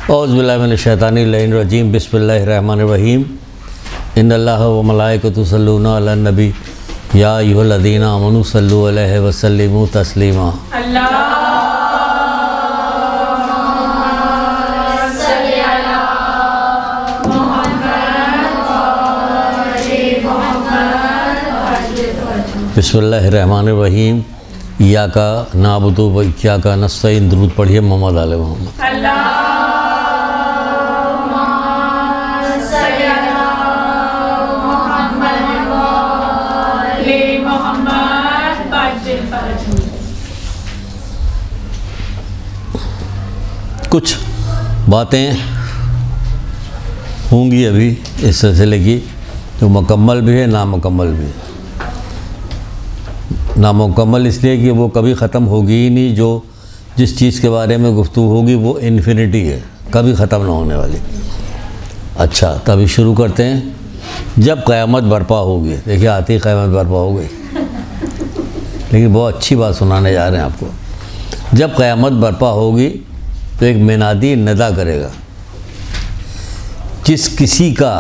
औज़ुबिल्लाहि मिनश्शैतानिर्रजीम बिस्मिल्लाहिर्रहमानिर्रहीम इन्नल्लाह व मलाइकतुहु युसल्लूना अलन नबी या अय्युहल्लज़ीना आमनू सल्लु अलैहि व सल्लिमू तस्लीमा। बिस्मिल्लाहिर्रहमानिर्रहीम इय्याका नअबुदु व इय्याका नस्तईन। दुरूद पढ़िए मोहम्मद आले मोहम्मद। कुछ बातें होंगी अभी इस सिलसिले की जो मुकम्मल भी है नामुकम्मल भी है। नामुकम्मल इसलिए कि वो कभी ख़त्म होगी ही नहीं। जो जिस चीज़ के बारे में गुफ्तगू होगी वो इन्फिनिटी है, कभी ख़त्म ना होने वाली। अच्छा, तभी शुरू करते हैं। जब क़यामत बर्पा होगी, देखिए आती ही क़यामत बर्पा हो गई, लेकिन बहुत अच्छी बात सुनाने जा रहे हैं आपको। जब क़यामत बर्पा होगी तो एक मुनादी निदा करेगा, जिस किसी का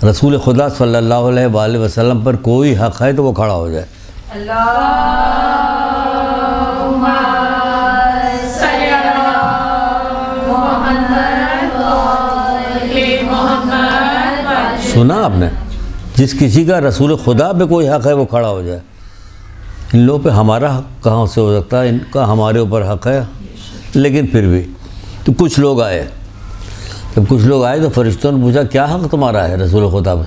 रसूल खुदा सल्लल्लाहु अलैहि वसल्लम पर कोई हक़ है तो वो खड़ा हो जाए। सुना आपने? जिस किसी का रसूल खुदा पे कोई हक़ है वो खड़ा हो जाए। इन लोगों पे हमारा हक़ कहाँ से हो सकता है? इनका हमारे ऊपर हक़ है। लेकिन फिर भी तो कुछ लोग आए। जब कुछ लोग आए तो फरिश्तों ने पूछा, क्या हक़ तुम्हारा है रसूल खुदा पे?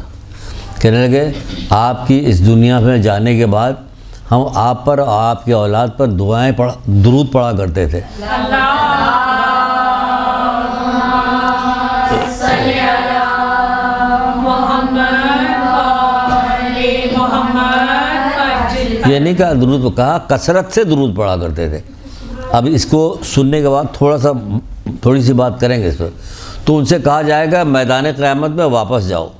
कहने लगे, आपकी इस दुनिया में जाने के बाद हम आप पर और आपकी औलाद पर दुरूद पढ़ा करते थे। ये नहीं कहा दुरूद, कहा कसरत से दुरूद पढ़ा करते थे। अब इसको सुनने के बाद थोड़ी सी बात करेंगे इस पर। तो उनसे कहा जाएगा मैदान क़यामत में वापस जाओ।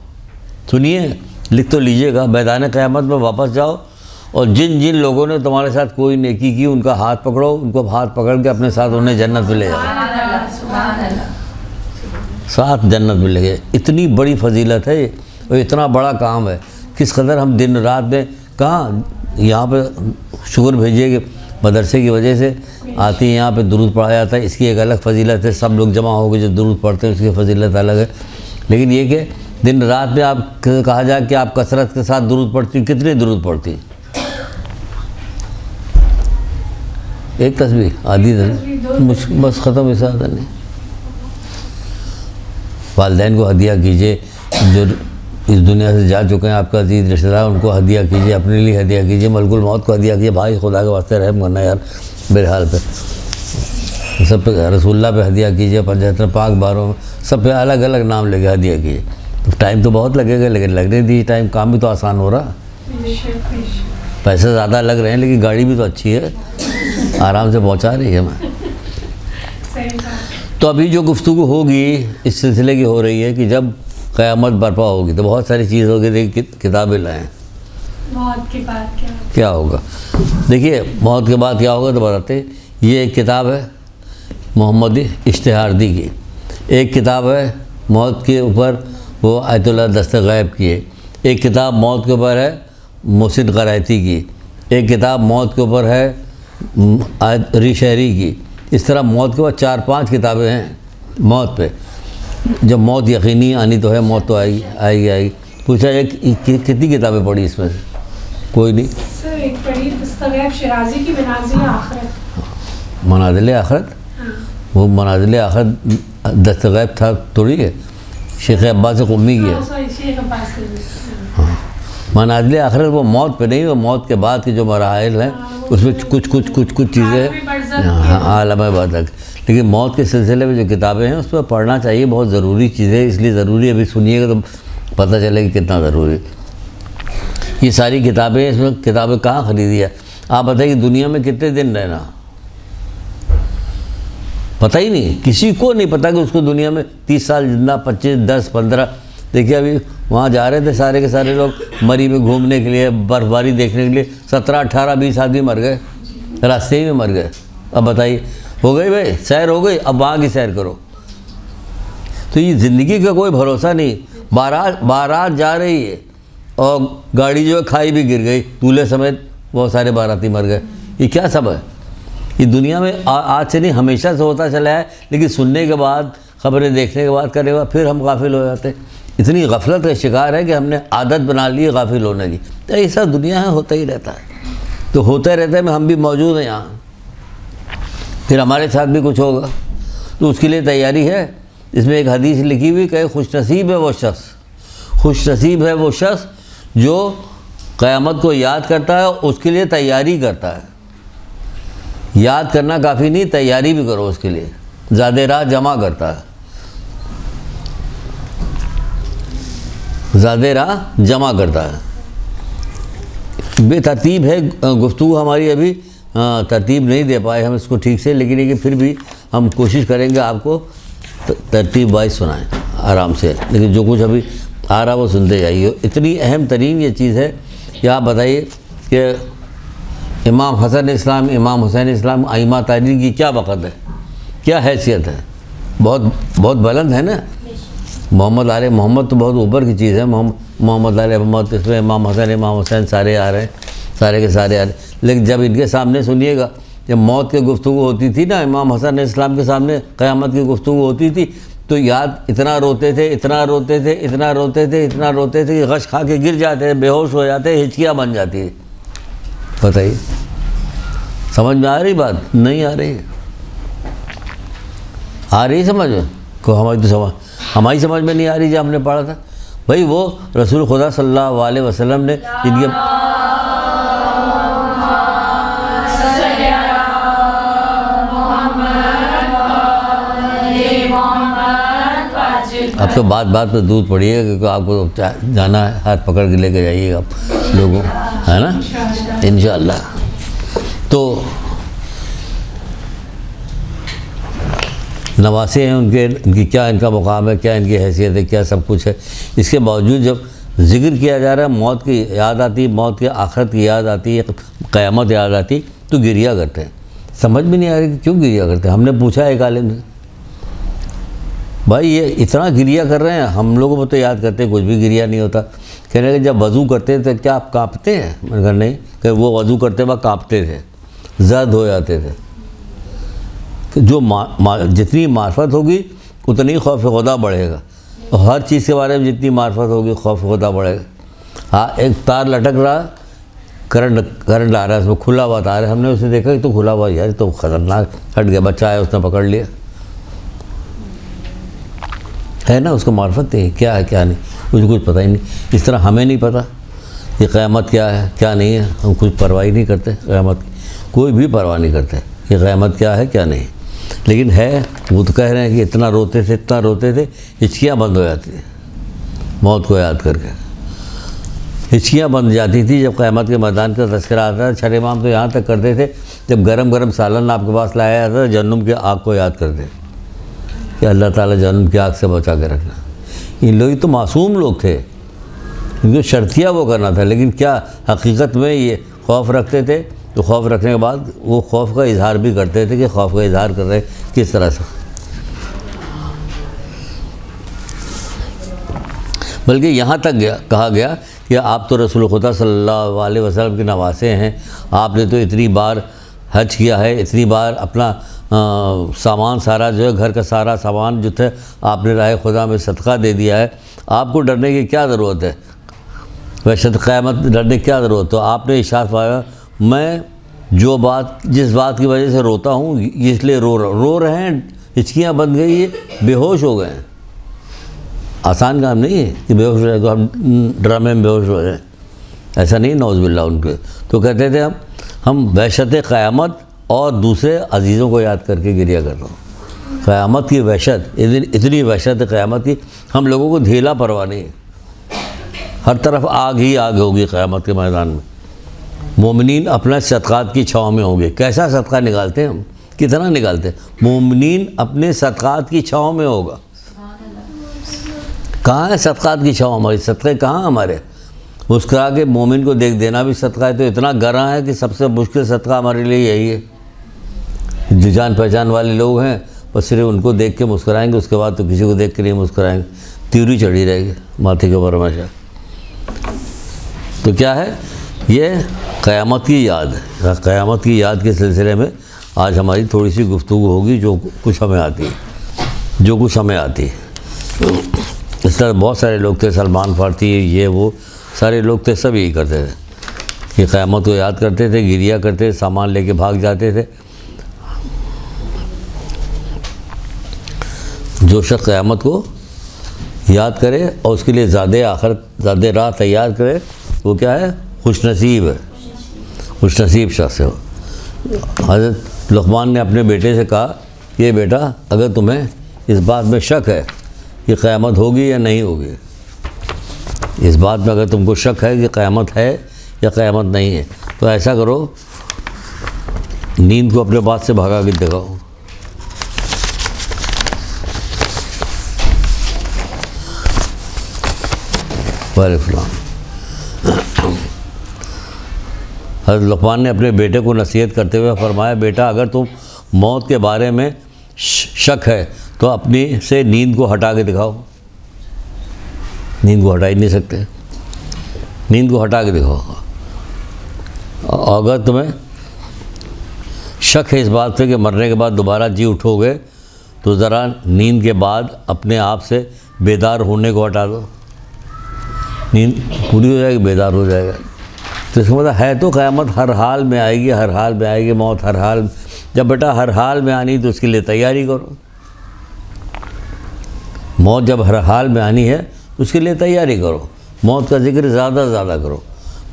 सुनिए, लिख तो लीजिएगा, मैदान क़यामत में वापस जाओ और जिन जिन लोगों ने तुम्हारे साथ कोई नेकी की उनका हाथ पकड़ो, उनको हाथ पकड़ के अपने साथ उन्हें जन्नत में ले जाओ। साथ जन्नत में ले गए। इतनी बड़ी फजीलत है और इतना बड़ा काम है। किस कदर हम दिन रात में कहाँ यहाँ पे शुक्र भेजिए कि मदरसे की वजह से आती है, यहाँ पे दुरूद पढ़ा जाता है। इसकी एक अलग फजीलत है। सब लोग जमा हो गए जो दुरूद पढ़ते हैं, उसकी फजीलत अलग है। लेकिन ये कि दिन रात में आप कहा जाए कि आप कसरत के साथ दुरूद पढ़ती, कितनी दुरूद पढ़ती? एक तस्बीह, आधी तस्बीह, बस ख़त्म। ऐसा नहीं। वालिदैन को हदिया कीजिए, जो इस दुनिया से जा चुके हैं आपका अजीज़ रिश्तेदार, उनको हदिया कीजिए, अपने लिए हदिया कीजिए, मलकुल मौत को हदिया कीजिए। भाई खुदा के वास्ते रहम करना यार मेरे हाल पे। सब पे रसूलुल्लाह पे हदिया कीजिए, 75 पाक बारों में सब पे अलग अलग नाम लेके हदिया कीजिए। तो टाइम तो बहुत लगेगा, लेकिन लगने दीजिए टाइम। काम भी तो आसान हो रहा, पैसे ज़्यादा लग रहे हैं, लेकिन गाड़ी भी तो अच्छी है, आराम से पहुंचा रही है हमें। तो अभी जो गुफ्तगू होगी इस सिलसिले की हो रही है कि जब क़यामत बर्पा होगी तो बहुत सारी चीज़ होगी। देखिए किताबें लाएँ, मौत के बाद क्या होगा। देखिए मौत के बाद क्या होगा तो बताते। ये एक किताब है मोहम्मद इश्तिहारदी की, एक किताब है मौत के ऊपर वो आयतुल्लाह दस्ते गैब की है, एक किताब मौत के ऊपर है मोहसिन क़रायती की, एक किताब मौत के ऊपर है रिशहरी की। इस तरह मौत के बाद 4-5 किताबें हैं मौत पे। जब मौत यकीनी आनी तो है, मौत तो आएगी। पूछा कितनी किताबें पढ़ी इसमें से? कोई नहीं। सर एक पढ़ी दस्तगैब शिराज़ी की मनाज़िल आखिरत। मनाज़िल आखिरत? वो मनाज़िल आखिरत दस्तगैब था थोड़ी है, शेख अब्बास क़ुम्मी की है। हाँ, मनाज़िल आखिरत वो मौत पे नहीं, वो मौत के बाद के जो मराहिल हैं उसमें कुछ चीज़ें आलम बारज़ख। लेकिन मौत के सिलसिले में जो किताबें हैं उस पर पढ़ना चाहिए, बहुत ज़रूरी चीज़ है। इसलिए ज़रूरी अभी सुनिएगा तो पता चलेगा कितना ज़रूरी। ये सारी किताबें, इसमें किताबें कहाँ ख़रीदी है? आप बताइए दुनिया में कितने दिन रहना, पता ही नहीं, किसी को नहीं पता कि उसको दुनिया में 30 साल जितना, 25, 10, 15। देखिए अभी वहाँ जा रहे थे सारे के सारे लोग मरी में घूमने के लिए, बर्फबारी देखने के लिए। 17, 18, 20 आदमी मर गए, रास्ते ही में मर गए। अब बताइए, हो गई भाई सैर हो गई, अब वहाँ की सैर करो। तो ये ज़िंदगी का कोई भरोसा नहीं। बारात जा रही है और गाड़ी जो है खाई भी गिर गई, दूल्हे समेत बहुत सारे बाराती मर गए। ये क्या सब है? ये दुनिया में आज से नहीं हमेशा से होता चला है, लेकिन सुनने के बाद, खबरें देखने के बाद, करने के बाद फिर हम गाफिल हो जाते। इतनी गफलत का शिकार है कि हमने आदत बना ली है गाफिल होने की। तो ऐसा दुनिया है, होता ही रहता है। तो होता ही रहता है, हम भी मौजूद हैं यहाँ, फिर हमारे साथ भी कुछ होगा, तो उसके लिए तैयारी है। इसमें एक हदीस लिखी हुई कि खुशनसीब है वो शख्स, खुशनसीब है वो शख्स जो क़यामत को याद करता है, उसके लिए तैयारी करता है। याद करना काफ़ी नहीं, तैयारी भी करो उसके लिए, ज़्यादा राह जमा करता है, ज़्यादा राह जमा करता है। बेतरतीब है गुफ्तगू हमारी, अभी तरतीब नहीं दे पाए हम इसको ठीक से, लेकिन फिर भी हम कोशिश करेंगे आपको तरतीब वाइज सुनाएं आराम से। लेकिन जो कुछ अभी आ रहा वो सुनते जाइए। इतनी अहम तरीन ये चीज़ है कि आप बताइए कि इमाम हसन इस्लाम, इमाम हुसैन इस्लाम आइमा तारीख की क्या वक़्त है, क्या हैसियत है? बहुत बहुत बुलंद है ना। मोहम्मद आले मोहम्मद तो बहुत ऊपर की चीज़ है। मोहम्मद आले मोहम्मद, इसमें इमाम हसन, इमाम हुसैन सारे आ रहे हैं, सारे के सारे आ रहे हैं। लेकिन जब इनके सामने सुनिएगा, जब मौत की गुफ्तगू होती थी ना, इमाम हसन इस्लाम के सामने क़यामत की गुफ्तगू होती थी, तो याद इतना रोते थे, इतना रोते थे, इतना रोते थे, इतना रोते थे कि गश खा के गिर जाते, बेहोश हो जाते, हिचकियाँ बन जाती है। बताइए, समझ में आ रही बात? नहीं आ रही? आ रही समझ में? को हमारी समझ में नहीं आ रही। जो हमने पढ़ा था भाई, वो रसूल खुदा सल्लल्लाहु अलैहि वसल्लम ने इनके अब तो बात बात पे दूध पड़िएगा, क्योंकि आपको जाना है, हाथ पकड़ के लेके जाइएगा आप लोगों, है ना, इंशाअल्लाह। तो नवासे हैं उनकी क्या इनका मुकाम है, क्या इनकी हैसियत है, क्या सब कुछ है। इसके बावजूद जब जिक्र किया जा रहा है, मौत की याद आती है, मौत की आखिरत की याद आती है, क़यामत याद आती, तो गिरिया करते हैं। समझ में नहीं आ रही कि क्यों गिरिया करते हैं। हमने पूछा एक आलिम से, भाई ये इतना गिरिया कर रहे हैं, हम लोगों को तो याद करते हैं, कुछ भी गिरिया नहीं होता। कह रहे कि जब वज़ू करते थे क्या आप काँपते हैं? मैंने कहा नहीं, कि वो वज़ू करते वक्त काँपते थे, ज़र्द हो जाते थे। जो जितनी मार्फत होगी उतनी खौफ खुदा बढ़ेगा, और हर चीज़ के बारे में जितनी मार्फत होगी खौफ खुदा बढ़ेगा। हाँ, एक तार लटक रहा, करंट आ रहा है, उसमें खुला हुआ तार है, हमने उसे देखा कि तो खुला हुआ, यार तो ख़तरनाक, हट गया, बच्चा आया उसने पकड़ लिया, है ना, उसको मार्फत नहीं, क्या है क्या नहीं, मुझे कुछ पता ही नहीं। इस तरह हमें नहीं पता ये क़यामत क्या है क्या नहीं है, हम कुछ परवाह ही नहीं करते क़यामत की, कोई भी परवाह नहीं करते कि क़यामत क्या है क्या नहीं। लेकिन है, वो तो कह रहे हैं कि इतना रोते थे, इतना रोते थे, हिचकियाँ बंद हो जाती है मौत को याद करके। हिचकियाँ बंद जाती थी जब क़यामत के मैदान का तज़किरा आता था। छठे इमाम तो यहाँ तक करते थे, जब गरम गरम सालन आपके पास लाया जाता था, जहन्नुम की आग को याद करते कि अल्लाह ताला जहन्नुम की आग से बचा के रखना। इन लोग तो मासूम लोग थे, इनको शर्तिया वो करना था, लेकिन क्या हकीकत में ये खौफ रखते थे। तो खौफ रखने के बाद वो खौफ का इजहार भी करते थे कि खौफ का इजहार कर रहे किस तरह से। बल्कि यहाँ तक कहा गया कि आप तो रसूल खुदा सल्लल्लाहु अलैहि वसल्लम के नवासे हैं, आपने तो इतनी बार हज किया है, इतनी बार अपना सामान सारा जो है, घर का सारा सामान जो थे आपने राह खुदा में सदका दे दिया है, आपको डरने की क्या ज़रूरत है? वैसे तो क़यामत डरने की क्या ज़रूरत? तो आपने इरशाद फरमाया, मैं जिस बात की वजह से रोता हूँ, इसलिए रो रहे हैं, हिचकियाँ बन गई है, बेहोश हो गए हैं। आसान काम नहीं है कि बेहोश हो जाए तो हम ड्रामे में बेहोश हो जाए, ऐसा नहीं, नौज़ुबिल्लाह उनके। तो कहते थे हम वहशत क़यामत और दूसरे अजीज़ों को याद करके गिरिया करता हूँ। क़यामत की वहशत, इतनी वहशत क़यामत की, हम लोगों को ढीला परवाह नहीं है। हर तरफ आग ही आग होगी क़यामत के मैदान में। मोमिनीन अपना सदक़ात की छाँव में होंगे। कैसा सदका निकालते हैं हम, कितना निकालते हैं? मोमिनीन अपने सदक़ात की छाँव में होगा। कहाँ है सदक़ात की छाँव हमारी? सदक़े कहाँ हमारे? मुस्कुरा के मोमिन को देख देना भी सदका है। तो इतना गरा है कि सबसे मुश्किल सदका हमारे लिए यही है। जो जान पहचान वाले लोग हैं, और सिर्फ उनको देख के मुस्कुराएंगे, उसके बाद तो किसी को देख के नहीं मुस्कुराएंगे, त्योरी चढ़ी रहेगी माथे के ऊपर हमेशा। तो क्या है ये क़यामत की याद है। क़यामत की याद के सिलसिले में आज हमारी थोड़ी सी गुफ्तगू होगी, जो कुछ हमें आती है, जो कुछ हमें आती है। इस तरह बहुत सारे लोग थे, सलमान फारसी, ये वो सारे लोग थे, सब यही करते थे कि क़यामत को याद करते थे, गिरिया करते थे, सामान लेके भाग जाते थे। जो शख्स क़यामत को याद करे और उसके लिए ज़्यादा आखिरत, ज़्यादा राह तैयार करे, वो क्या है, खुशनसीब है, खुशनसीब शख्स है। हज़रत लुक़मान ने अपने बेटे से कहा, ये बेटा अगर तुम्हें इस बात में शक है कि क़यामत होगी या नहीं होगी, इस बात में अगर तुमको शक है कि क़यामत है या क़यामत नहीं है, तो ऐसा करो, नींद को अपने बात से भगा के दिखाओ। वालेकुम। हज़रत लुक़मान ने अपने बेटे को नसीहत करते हुए फरमाया, बेटा अगर तुम मौत के बारे में शक है तो अपनी से नींद को हटा के दिखाओ। नींद को हटा ही नहीं सकते, नींद को हटा के दिखाओ। अगर तुम्हें शक है इस बात पे कि मरने के बाद दोबारा जी उठोगे, तो ज़रा नींद के बाद अपने आप से बेदार होने को हटा दो। नींद पूरी हो जाएगी, बेदार हो जाएगा। तो इसका मतलब है तो क़यामत हर हाल में आएगी, हर हाल में आएगी मौत, हर हाल। जब बेटा हर हाल में आनी तो उसके लिए तैयारी करो। मौत जब हर हाल में आनी है उसके लिए तैयारी करो। मौत का जिक्र ज़्यादा से ज़्यादा करो,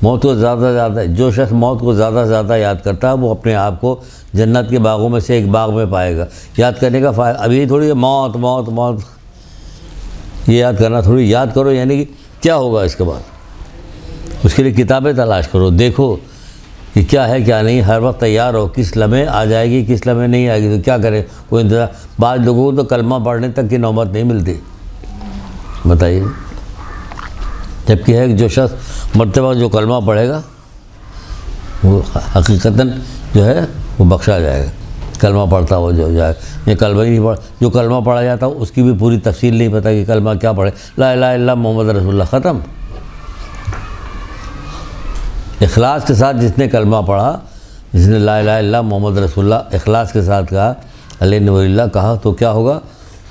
मौत को ज़्यादा से ज़्यादा। जो शख्स मौत को ज़्यादा से ज़्यादा याद करता है वो अपने आप को जन्नत के बागों में से एक बाग में पाएगा। याद करने का फ़ायदा अभी थोड़ी मौत मौत मौत, ये याद करना थोड़ी, याद करो यानी कि क्या होगा इसके बाद, उसके लिए किताबें तलाश करो, देखो कि क्या है क्या नहीं। हर वक्त तैयार हो, किस लम्हे आ जाएगी किस लम्हे नहीं आएगी, तो क्या करें, कोई इंतज़ार। बाद लोगों को तो कलमा पढ़ने तक की नौबत नहीं मिलती, बताइए। जबकि है कि जो शख्स मरते वक्त जो कलमा पढ़ेगा वो हकीकतन जो है वो बख्शा जाएगा। कलमा पढ़ता हो जो जाए, ये कलमा ही नहीं पढ़, जो कलमा पढ़ा जाता है उसकी भी पूरी तफसील नहीं पता कि कलमा क्या पढ़े। ला इलाहा इल्लल्लाह मोहम्मद रसूलुल्लाह, ख़त्म। इखलास के साथ जिसने कलमा पढ़ा, जिसने ला इलाहा इल्लल्लाह मोहम्मद रसूलुल्लाह इखलास के साथ कहा, अल्लाह कहा, तो क्या होगा,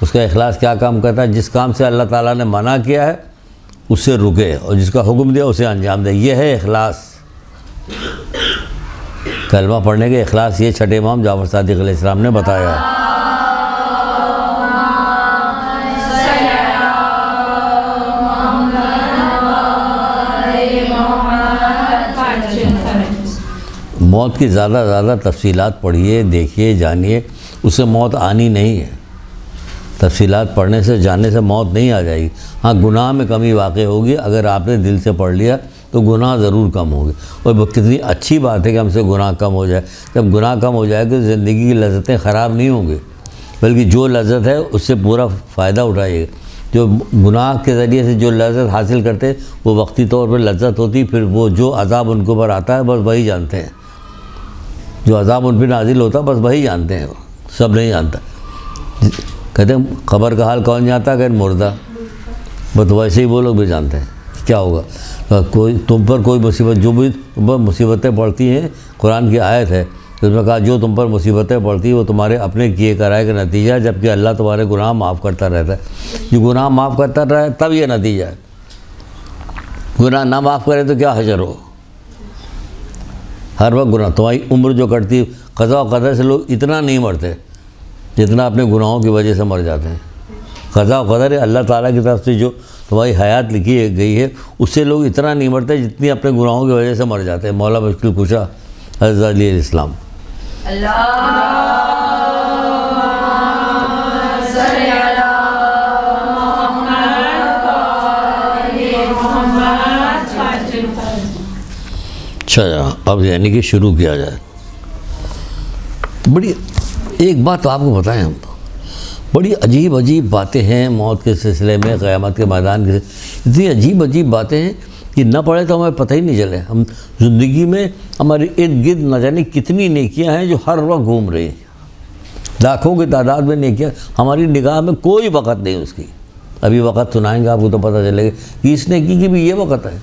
उसका इखलास क्या काम करता है, जिस काम से अल्लाह ताला ने मना किया है उससे रुके और जिसका हुक्म दिया उसे अंजाम दे। ये है इखलास। कलमा पढ़ने के इखलास ये छठे इमाम जाफ़र सादिक़ अलैहिस्सलाम ने बताया। मौत की ज़्यादा ज़्यादा तफसीलात पढ़िए, देखिए, जानिए। उससे मौत आनी नहीं है। तफसीलात पढ़ने से, जानने से मौत नहीं आ जाएगी। हाँ, गुनाह में कमी वाक़ई होगी। अगर आपने दिल से पढ़ लिया तो गुनाह ज़रूर कम होगी। और कितनी अच्छी बात है कि हमसे गुनाह कम हो जाए। जब गुनाह कम हो जाएगा तो ज़िंदगी की लज़्ज़तें ख़राब नहीं होंगी, बल्कि जो लज़्ज़त है उससे पूरा फ़ायदा उठाइएगा। जो गुनाह के ज़रिए से जो लज़्ज़त हासिल करते वो वक्ती तौर पर लज़्ज़त होती, फिर वो जो अज़ाब उनके ऊपर आता है बस वही जानते हैं। जो अज़ाब उन पर नाजिल होता बस वही जानते हैं, सब नहीं जानता। कहते हैं ख़बर का हाल कौन जानता है, कहते मुर्दा। बस वैसे ही वो लोग भी जानते हैं क्या होगा। कोई तुम पर कोई मुसीबत, जो भी तुम पर मुसीबतें पड़ती हैं, कुरान की आयत है तो उसमें कहा जो तुम पर मुसीबतें पड़ती हैं वो तुम्हारे अपने किए कराए का नतीजा है, जबकि अल्लाह तुम्हारे गुनाह माफ़ करता रहता है। जो गुनाह माफ़ करता रहे तब ये नतीजा है। गुनाह ना माफ़ करे तो क्या हशर हो। हर वक्त गुनाह, तुम्हारी उम्र जो कटती, क़ज़ा व क़दर से लोग इतना नहीं मरते जितना अपने गुनाहों की वजह से मर जाते हैं। क़ज़ा व क़दर अल्लाह ताला की तरफ से जो तुम्हारी हयात लिखी गई है उससे लोग इतना नहीं मरते जितनी अपने गुनाहों की वजह से मर जाते हैं। मौला मुश्किल कुशा हज़रत अली अलैहिस्सलाम। अच्छा, अब यानी कि शुरू किया जाए। बड़ी एक बात तो आपको बताएं, हम तो बड़ी अजीब अजीब बातें हैं मौत के सिलसिले में, क़यामत के मैदान के, इतनी अजीब अजीब बातें हैं कि न पढ़े तो हमें पता ही नहीं चले। हम ज़िंदगी में हमारे इर्द गिर्द न जाने कितनी नेकियां हैं जो हर वक्त घूम रही हैं, लाखों की तादाद में नेकियां, हमारी निगाह में कोई वक़्त नहीं उसकी। अभी वक़्त सुनाएंगे आपको तो पता चलेगा कि इस नेकी की भी ये वक़्त है,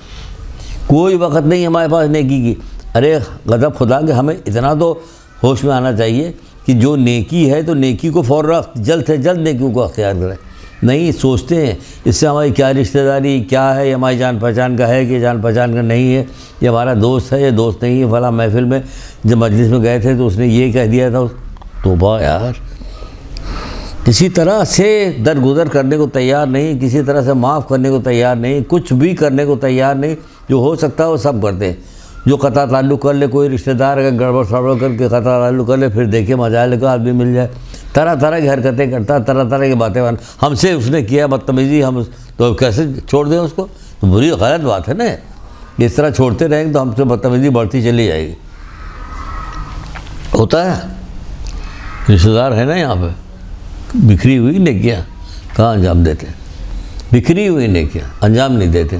कोई वक़्त नहीं हमारे पास नेकी की। अरे गज़ब खुदा के, हमें इतना तो होश में आना चाहिए कि जो नेकी है तो नेकी को फ़ौरन जल्द से जल्द नेकी को अख्तियार करें। नहीं सोचते हैं इससे हमारी क्या रिश्तेदारी, क्या है, ये हमारी जान पहचान का है कि जान पहचान का नहीं है, ये हमारा दोस्त है, ये दोस्त नहीं है। फला महफिल में जब मजलिस में गए थे तो उसने ये कह दिया था। तौबा यार, किसी तरह से दरगुजर करने को तैयार नहीं, किसी तरह से माफ़ करने को तैयार नहीं, कुछ भी करने को तैयार नहीं। जो हो सकता है वो सब करते हैं। जो कता ताल्लुक़ कर ले, कोई रिश्तेदार अगर गड़बड़ सड़बड़ करके कता ताल्लुक़ कर ले, फिर देखिए मजा लेकर आदमी मिल जाए, तरह तरह की हरकतें करता, तरह तरह की बातें हमसे उसने किया बदतमीज़ी, हम तो कैसे छोड़ दें उसको? तो बुरी गलत बात है ना। इस तरह छोड़ते रहेंगे तो हमसे बदतमीज़ी बढ़ती चली जाएगी। होता है, रिश्तेदार है ना यहाँ पे, बिखरी हुई नेकियाँ कहाँ अंजाम देते हैं? बिखरी हुई नेकियाँ अंजाम नहीं देते।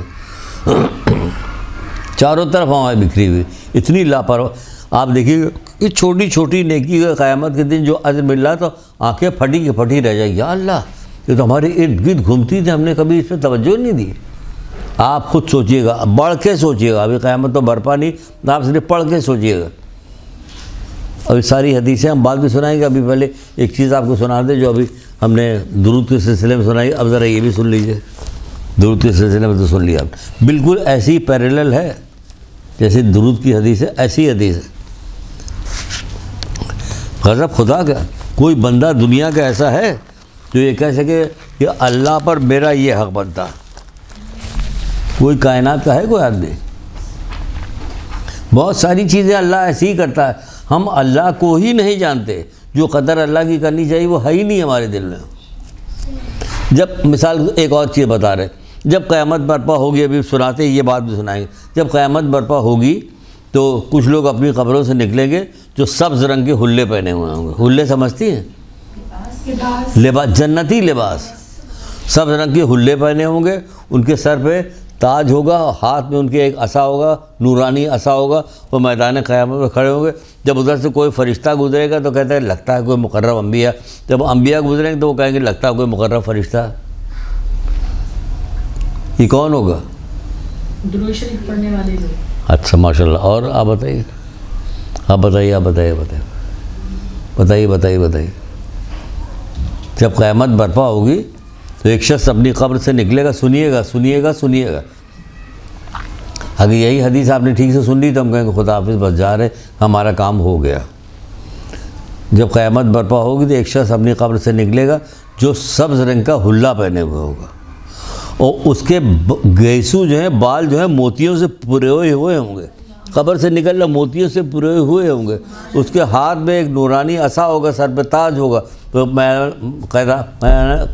चारों तरफ हमारी बिखरी हुई, इतनी लापरवाह। आप देखिए ये छोटी छोटी नेकी का क़यामत के दिन जो अजर मिल रहा तो आंखें फटी की फटी रह जाएगी। या अल्लाह, ये तो हमारे इर्द गिर्द घूमती थी, हमने कभी इस पर तवज्जो नहीं दी। आप खुद सोचिएगा, बढ़ के सोचिएगा। अभी क़यामत तो बरपा नहीं, आप सिर्फ पढ़ के सोचिएगा। अभी सारी हदीसें हम बाद में सुनाएंगे। अभी पहले एक चीज़ आपको सुना दे जो अभी हमने दुरूद के सिलसिले में सुनाई। अब ज़रा ये भी सुन लीजिए। दुरूद के सिलसिले में तो सुन लिया आप, बिल्कुल ऐसी पैरेलल है जैसे दुरूद की हदीस है, ऐसी हदीस है। गज़ब खुदा का, कोई बंदा दुनिया का ऐसा है जो ये कह सके कि अल्लाह पर मेरा ये हक़ बनता। कोई कायनात का है कोई आदमी? बहुत सारी चीज़ें अल्लाह ऐसी ही करता है, हम अल्लाह को ही नहीं जानते। जो कदर अल्लाह की करनी चाहिए वो है ही नहीं हमारे दिल में। जब मिसाल एक और चीज़ बता रहे, जब क़यामत बर्पा होगी, अभी सुनाते ये बात भी सुनाएंगे, जब क़यामत बर्पा होगी तो कुछ लोग अपनी कब्रों से निकलेंगे जो सब्ज़ रंग के हुल्ले पहने हुए होंगे। हुल्ले समझती हैं? लिबास, जन्नती लिबास, सब्ज़ रंग के हुल्ले पहने होंगे, उनके सर पे ताज होगा, हाथ में उनके एक असा होगा, नूरानी असा होगा। वो मैदान क़यामत में खड़े होंगे। जब उधर से कोई फ़रिश्ता गुजरेगा तो कहते हैं लगता है कोई मुकर्रम अम्बिया। जब अम्बिया गुजरेंगे तो वो कहेंगे लगता है कोई मुकर्रम फ़रिश्ता। ये कौन होगा? दुरूद शरीफ पढ़ने वाले लोग। अच्छा माशाल्लाह। और आप बताइए, आप बताइए, आप बताइए, बताइए, बताइए, बताइए, बताइए। जब क़यामत बर्पा होगी तो एक शख्स अपनी कब्र से निकलेगा। सुनिएगा, सुनिएगा, सुनिएगा। अगर यही हदीस आपने ठीक से सुन ली तो हम कहेंगे खुदा हाफिज़, बस जा रहे, हमारा काम हो गया। जब क़यामत बर्पा होगी तो एक शख्स अपनी कब्र से निकलेगा जो सब्ज़ रंग का हुल्ला पहने हुए होगा और उसके गैसू जो है, बाल जो है मोतियों से पुरे हुए होंगे। कब्र से निकल रहा मोतियों से पुरे हुए होंगे। उसके हाथ में एक नूरानी असा होगा, सर पे ताज होगा। तो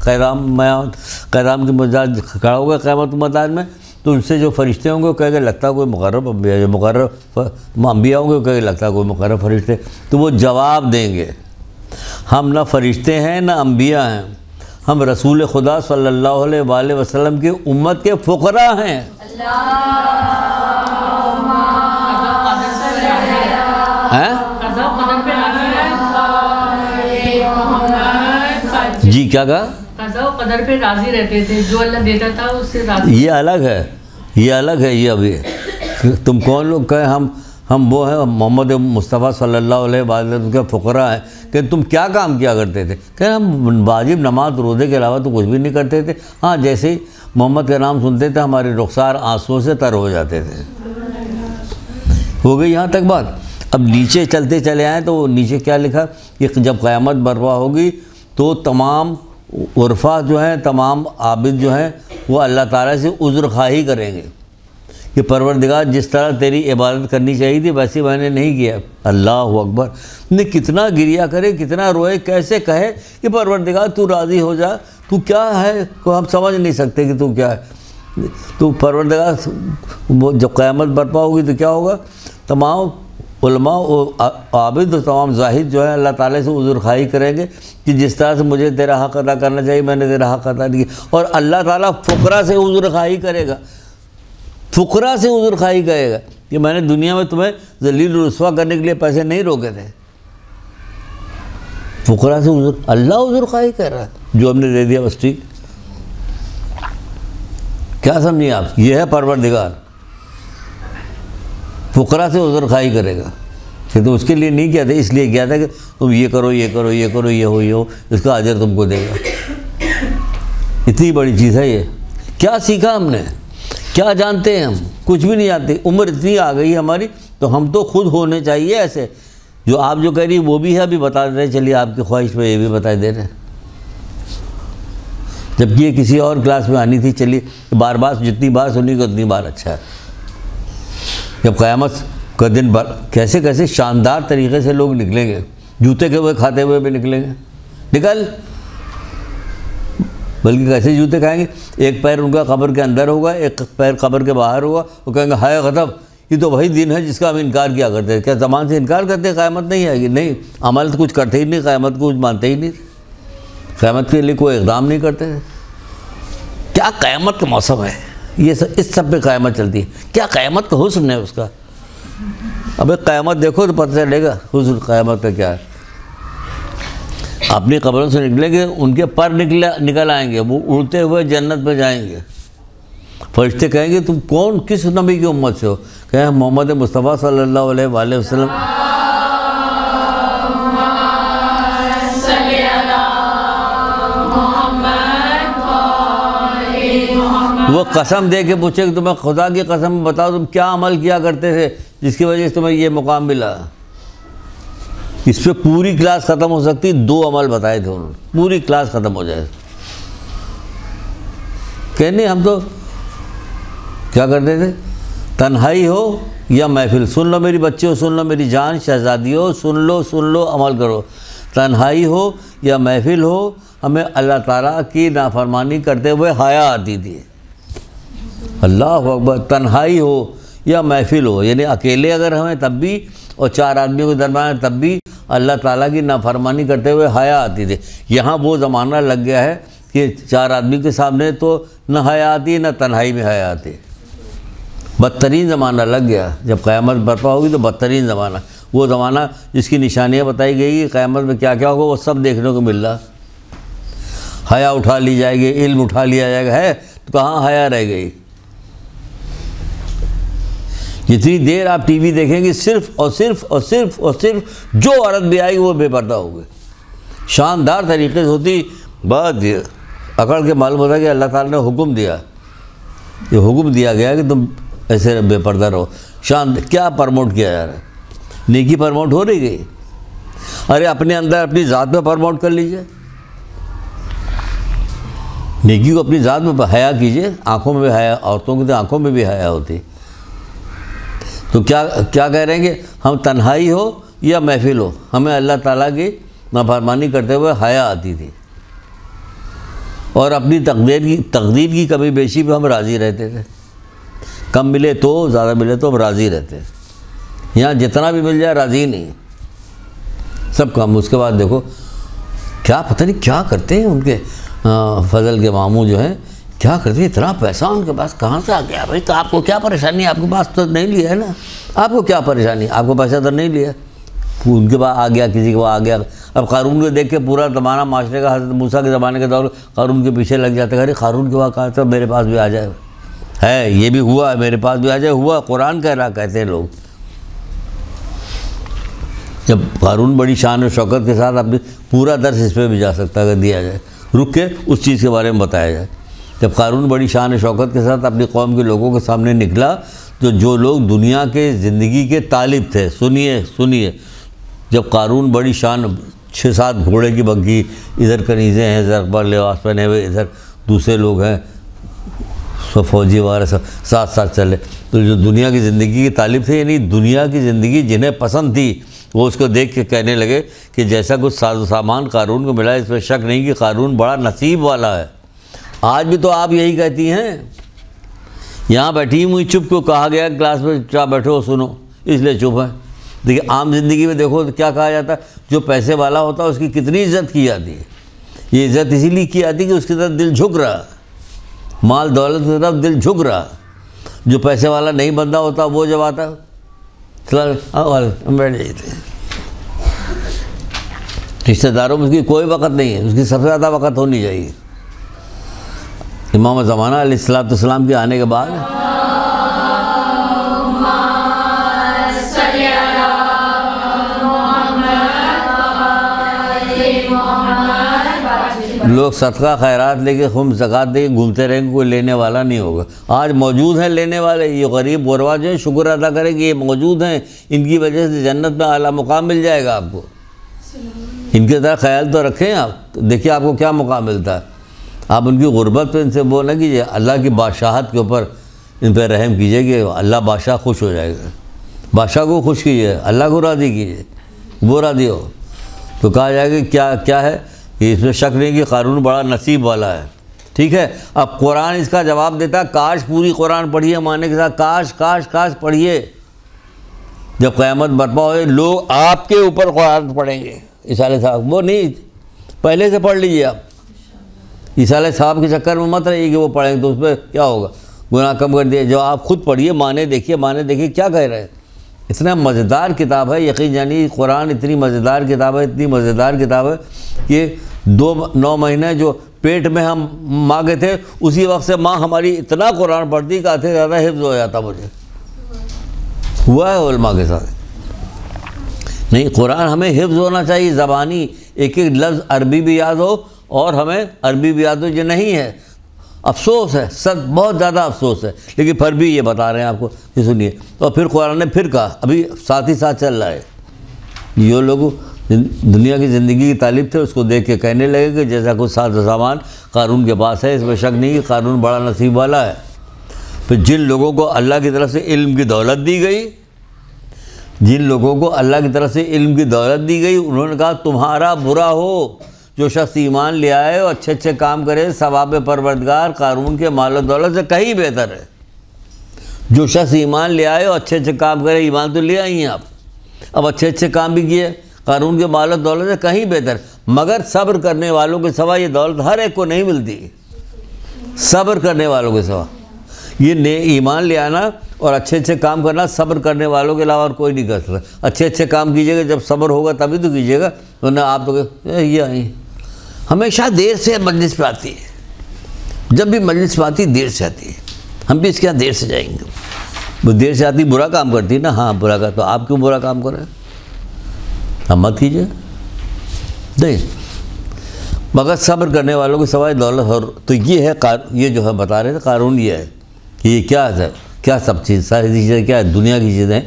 क़याम के मजाज खड़ा होगा क़यामत के मैदान में। तो उनसे जो फरिश्ते होंगे वो कहेंगे लगता है कोई मुकर्रब अम्बिया, जो मुकर्रब अम्बिया होंगे वो कहेंगे लगता है कोई मुकर्रब फरिश्ते। तो वो जवाब देंगे हम ना फरिश्ते हैं ना अम्बिया हैं, हम रसूल खुदा सल्लल्लाहु अलैहि वसल्लम की उम्मत के फ़ुक़रा हैं। जी क्या कहा? कदर पे राजी रहते थे, जो अल्लाह देता था उससे राजी। ये अलग है, ये अलग है। ये अभी तुम कौन लोग कहे हम वो हैं मोहम्मद मुस्तफ़ा सल्लल्लाहु अलैहि वसल्लम के फ़ुक़रा हैं कि तुम क्या काम किया करते थे? कह हम वाजिब नमाज रोज़े के अलावा तो कुछ भी नहीं करते थे। हाँ, जैसे ही मोहम्मद का नाम सुनते थे हमारे रुखसार आंसुओं से तर हो जाते थे। हो गई यहाँ तक बात। अब नीचे चलते चले आए तो नीचे क्या लिखा कि जब क़यामत बर्पा होगी तो तमाम उर्फ़ा जो हैं, तमाम आबिद जो हैं वो अल्लाह ताला से उज़्र ख़्वाही करेंगे कि परवरदिगार जिस तरह तेरी इबादत करनी चाहिए थी वैसे मैंने नहीं किया। अल्लाह अकबर। ने कितना गिरिया करे, कितना रोए, कैसे कहे कि परवरदिगार तू राज़ी हो जा, तू क्या है को हम समझ नहीं सकते कि तू क्या है। तो परवरदिगार जब क़यामत बर्पा होगी तो क्या होगा? तमाम उलमा और आबिद और तमाम जाहिद जो है अल्लाह ताला से उज़्र ख़्वाही करेंगे कि जिस तरह से मुझे तेरा हक़ अदा करना चाहिए मैंने तेरा हक़ अदा नहीं किया। और अल्लाह ताला फ़ुक़रा से उज़्र ख़्वाही करेगा, फ़ुक़रा से उज़्र ख़्वाही करेगा कि मैंने दुनिया में तुम्हें ज़लील रुस्वा करने के लिए पैसे नहीं रोके थे। फुकरा से उज़र, अल्लाह उज़र ख़ाही कह रहा है, जो हमने दे दिया बस ठीक। क्या समझिए आप, ये है परवरदिगार, फुकरा से उज़र ख़ाही करेगा। फिर तो उसके लिए नहीं किया था, इसलिए किया था कि तुम ये करो ये करो ये करो, ये हो, इसका अजर तुमको देगा। इतनी बड़ी चीज़ है ये। क्या सीखा हमने, क्या जानते हैं हम? कुछ भी नहीं जानते। उम्र इतनी आ गई हमारी, तो हम तो खुद होने चाहिए ऐसे। जो आप जो कह रही वो भी है, अभी बता दे रहे, चलिए आपकी ख्वाहिश पे ये भी बता दे रहे, जबकि ये किसी और क्लास में आनी थी। चलिए बार बार जितनी बार सुनी उतनी बार अच्छा है। जब क़यामत का दिन कैसे कैसे शानदार तरीके से लोग निकलेंगे, जूते के हुए खाते हुए भी निकलेंगे, निकल, बल्कि कैसे जूते खाएंगे, एक पैर उनका कब्र के अंदर होगा, एक पैर कब्र के बाहर होगा। वो कहेंगे हाय गज़ब, ये तो वही दिन है जिसका हम इनकार किया करते हैं। क्या ज़मान से इनकार करते हैं क़यामत नहीं आएगी? नहीं, अमल तो कुछ करते ही नहीं, क़यामत को कुछ मानते ही नहीं, क़यामत के लिए कोई इक़दाम नहीं करते। क्या क़यामत का मौसम है ये सब, इस सब पे क़यामत चलती है। क्या क़यामत का हुस्न है उसका। अबे क़यामत देखो तो पता चलेगा हुस्न क़यामत का क्या है। अपनी कब्रों से निकलेंगे, उनके पर निकल आएंगे, वो उड़ते हुए जन्नत में जाएंगे। फरिश्ते कहेंगे तुम कौन, किस नबी की उम्मत से हो? कहें मोहम्मद मुस्तफ़ा सल्लल्लाहु अलैहि वसल्लम। वो कसम दे के पूछे कि तुम्हें खुदा की कसम बताओ तुम क्या अमल किया करते थे जिसकी वजह से तुम्हें ये मुकाम मिला। इस पर पूरी क्लास ख़त्म हो सकती, 2 अमल बताए थे उन्होंने, पूरी क्लास ख़त्म हो जाए। कहने हम तो क्या करते थे, तन्हाई हो या महफिल, सुन लो मेरी बच्चे हो, सुन लो मेरी जान शहजादी हो, सुन लो अमल करो। तन्हाई हो या महफिल हो, हमें अल्लाह ताला की नाफरमानी करते हुए हया आती थी। अल्लाह अकबर। तन्हाई हो या महफिल हो, यानी अकेले अगर हमें तब भी, और 4 आदमियों के दरम्यान तब भी अल्लाह ताला की नाफरमानी करते हुए हया आती थी। यहाँ वो ज़माना लग गया है कि 4 आदमी के सामने तो न हया आती न तन्हाई में हया आती। बदतरीन ज़माना लग गया। जब क़यामत बर्पा होगी तो बदतरीन ज़माना, वो ज़माना जिसकी निशानियाँ बताई गई कि क़यामत में क्या क्या होगा वो सब देखने को मिल रहा। हया उठा ली जाएगी, इल्म उठा लिया जाएगा, है तो कहाँ हया रह गई। जितनी देर आप टीवी देखेंगे सिर्फ और सिर्फ और सिर्फ और सिर्फ जो औरत भी आएगी वो बेपर्दा होगी। शानदार तरीके से होती बात, अकड़ के मालूम होता है कि अल्लाह ताला ने हुक्म दिया, ये हुक्म दिया गया कि तुम ऐसे बेपर्दा रहो। शान क्या प्रमोट किया जा रहा है, नेकी प्रमोट हो रही गई। अरे अपने अंदर अपनी ज़ात में प्रमोट कर लीजिए, नेकी को अपनी ज़ात में हया कीजिए। आँखों में भी हया, औरतों की तो आँखों में भी हया होती। तो क्या क्या कह रहे हैं कि हम तन्हाई हो या महफिल हो, हमें अल्लाह ताला की नाफरमानी करते हुए हया आती थी। और अपनी तकदीर की कमी बेशी पे हम राज़ी रहते थे। कम मिले तो, ज़्यादा मिले तो हम राज़ी रहते। यहाँ जितना भी मिल जाए राज़ी नहीं, सब कम। उसके बाद देखो क्या पता नहीं क्या करते हैं उनके फजल के मामू जो हैं, क्या करते हैं, इतना पैसा उनके पास कहाँ से आ गया भाई। तो आपको क्या परेशानी, आपके पास तो नहीं लिया है ना, आपको क्या परेशानी, आपको पैसा तो नहीं लिया, उनके पास आ गया, किसी के पास आ गया। अब कारून को देख के पूरा ज़माना माशरे का हज़रत मूसा के ज़माने के दौर कारून के पीछे लग जाते हैं। अरे कारून के पास कहा तो मेरे पास भी आ जाए, है ये भी हुआ, मेरे पास भी आ जाए, हुआ। कुरान कह रहा, कहते हैं लोग। जब कारून बड़ी शान और शौकत के साथ अपनी पूरा दर्स इस पर भी जा सकता है अगर दिया जाए, रुक के उस चीज़ के बारे में बताया जाए। जब कारून बड़ी शान और शौकत के साथ अपनी कौम के लोगों के सामने निकला, तो जो लोग दुनिया के ज़िंदगी के तालिब थे, सुनिए, जब कारून बड़ी शान 6-7 घोड़े की बग्घी, इधर कनीज़ें हैं, ज़रबर लिबास पहने हुए, इधर दूसरे लोग हैं, सब फौजी वगैरह सब साथ साथ चले, तो जो दुनिया की ज़िंदगी के तालिब थे, यानी दुनिया की ज़िंदगी जिन्हें पसंद थी, वो उसको देख के कहने लगे कि जैसा कुछ साजो सामान कारून को मिला, इसमें शक नहीं कि कारून बड़ा नसीब वाला है। आज भी तो आप यही कहती हैं। यहाँ बैठी हुई चुप क्यों, कहा गया क्लास में क्या बैठो सुनो, इसलिए चुप है। देखिए आम जिंदगी में देखो तो क्या कहा जाता है, जो पैसे वाला होता है उसकी कितनी इज्जत की जाती है। ये इज्जत इसीलिए की जाती है कि उसकी तरफ दिल झुक रहा, माल दौलत की तरफ दिल झुक रहा। जो पैसे वाला नहीं बंदा होता वो जब आता चल बैठ जाते। रिश्तेदारों में उसकी कोई वक़्त नहीं है, उसकी सबसे ज़्यादा वक़्त होनी चाहिए। इमाम ज़माना अलैहिस्सलाम के आने के बाद लोग सदका खैरात लेके खुम ज़कात लेके घूमते रहेंगे, कोई लेने वाला नहीं होगा। आज मौजूद हैं लेने वाले, ये गरीब गुरबा जो है शुक्र अदा करें कि ये मौजूद हैं, इनकी वजह से जन्नत में आला मुकाम मिल जाएगा आपको। इनके तरह ख्याल तो रखें आप, देखिए आपको क्या मुकाम मिलता है। आप उनकी गुरबत पे इनसे वो न कीजिए, अल्लाह की बादशाहत के ऊपर इन पर रहम कीजिए कि अल्लाह बादशाह खुश हो जाएगा। बादशाह को खुश कीजिए, अल्लाह को राज़ी कीजिए, वो राज़ी हो तो कहा जाएगा क्या क्या है, इसमें शक नहीं कि कारून बड़ा नसीब वाला है। ठीक है, अब कुरान इसका जवाब देता है, काश पूरी कुरान पढ़िए माने के साथ, काश काश काश पढ़िए। जब क़यामत बर्पा हो लोग आपके ऊपर कुरान पढ़ेंगे। इसाले साहब वो नहीं, पहले से पढ़ लीजिए आप। इसाले साहब के चक्कर में मत रहिए कि वो पढ़ेंगे तो उस पर क्या होगा, गुनाह कम कर दिए। जो आप खुद पढ़िए, माने देखिए क्या कह रहे हैं। इतना मज़ेदार किताब है, यकीन जानिए कुरान इतनी मज़ेदार किताब है, इतनी मज़ेदार किताब है कि 9 महीने जो पेट में हम माँ के थे, उसी वक्त से माँ हमारी इतना कुरान पढ़ती कि आधे ज़्यादा हिफ्ज़ हो जाता मुझे। हुआ है उलमा के साथ। नहीं, कुरान हमें हिफ्ज़ होना चाहिए, ज़बानी एक एक लफ्ज़ अरबी भी याद हो और हमें अरबी भी याद हो। जो नहीं है अफसोस है, बहुत ज़्यादा अफसोस है। लेकिन फिर भी ये बता रहे हैं आपको कि सुनिए। और फिर कुरान ने फिर कहा, अभी साथ ही साथ चल रहा है, ये लोग दुनिया की ज़िंदगी की तालीब थे, उसको देख के कहने लगे कि जैसा कुछ साथ सामान कारून के पास है, इसमें शक नहीं कि कारून बड़ा नसीब वाला है। फिर जिन लोगों को अल्लाह की तरफ से इल्म की दौलत दी गई, उन्होंने कहा तुम्हारा बुरा हो जो शख्स ईमान ले आए और अच्छे अच्छे काम करे, सवाब परवरदिगार कारून के माल दौलत से कहीं बेहतर है। जो शख्स ईमान ले आए और अच्छे अच्छे काम करे, ईमान तो ले आई हैं आप, अब अच्छे अच्छे काम भी किए, कारून के माल दौलत से कहीं बेहतर। मगर सब्र करने वालों के सिवा ये दौलत हर एक को नहीं मिलती। सब्र करने वालों के सिवा ये ईमान ले आना और अच्छे अच्छे काम करना सब्र करने वालों के अलावा और कोई नहीं कर सकता। अच्छे अच्छे काम कीजिएगा, जब सब्र होगा तभी तो कीजिएगा, वरना आप तो ये आई हमेशा देर से मजलिस पे आती है। जब भी मजलिस पे आती देर से आती है, हम भी इसके यहाँ देर से जाएंगे। वो देर से आती बुरा काम करती है ना, हाँ बुरा का, तो आप क्यों बुरा काम कर रहे हैं, हम मत कीजिए। नहीं, मगर सब्र करने वालों की सवाई दौलत। और तो ये है ये जो है बता रहे थे कारून, ये है कि ये क्या है, क्या सब चीज़ सारी चीज़ें क्या है, दुनिया की चीज़ें।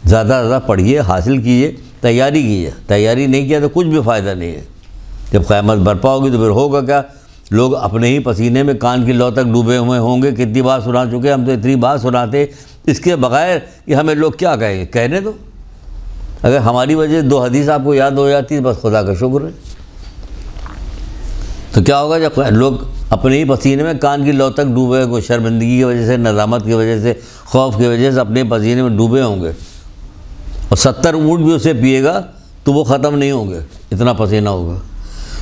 ज़्यादा ज़्यादा पढ़िए, हासिल कीजिए, तैयारी कीजिए। तैयारी नहीं किया तो कुछ भी फ़ायदा नहीं है। जब क़यामत बर्पा होगी तो फिर होगा क्या, लोग अपने ही पसीने में कान की लौ तक डूबे हुए होंगे। कितनी बार सुना चुके, हम तो इतनी बार सुनाते इसके बगैर कि हमें लोग क्या कहेंगे। कहने दो, अगर हमारी वजह 2 हदीस आपको याद हो जाती है, बस खुदा का शुक्र है। तो क्या होगा जब लोग अपने ही पसीने में कान की लौ तक डूबे, कोई शर्मिंदगी की वजह से, नदामत की वजह से, खौफ की वजह से अपने पसीने में डूबे होंगे, और 70 ऊँट भी उसे पिएगा तो वो ख़त्म नहीं होंगे, इतना पसीना होगा।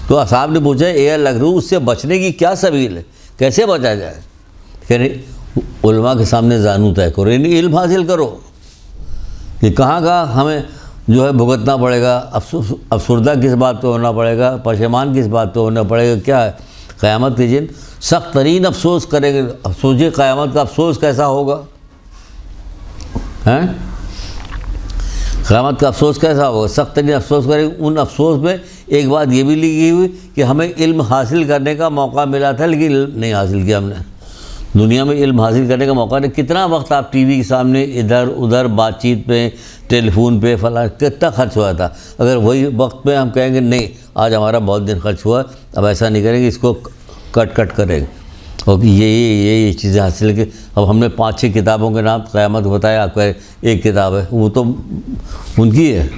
तो असहाब ने पूछा, ए अल्लाह, उससे बचने की क्या सबील है, कैसे बचा जाए। कह रहे उलमा के सामने जानू तय करो, यानी इल्म हासिल करो कि कहाँ कहाँ हमें जो है भुगतना पड़ेगा, अफसुर्दा किस बात पे होना पड़ेगा, पशेमान किस बात पे होना पड़ेगा। क्या है, क़यामत के दिन सख्त तरीन अफसोस करेंगे। सोचिए क़यामत का अफसोस कैसा होगा, हैं, क़यामत का अफसोस कैसा होगा, सख्त तरीन अफसोस करेंगे। उन अफसोस में एक बात ये भी लिखी हुई कि हमें इल्म हासिल करने का मौका मिला था, लेकिन नहीं हासिल किया हमने। दुनिया में इल्म हासिल करने का मौका नहीं। कितना वक्त आप टीवी के सामने इधर उधर बातचीत पे, टेलीफोन पे, फला, कितना खर्च हुआ था। अगर वही वक्त पे हम कहेंगे नहीं आज हमारा बहुत दिन खर्च हुआ, अब ऐसा नहीं करेंगे, इसको कट करेंगे और ये चीज़ें हासिल की। अब हमने 5-6 किताबों के नाम क़यामत बताया, आपका एक किताब है वो तो उनकी है,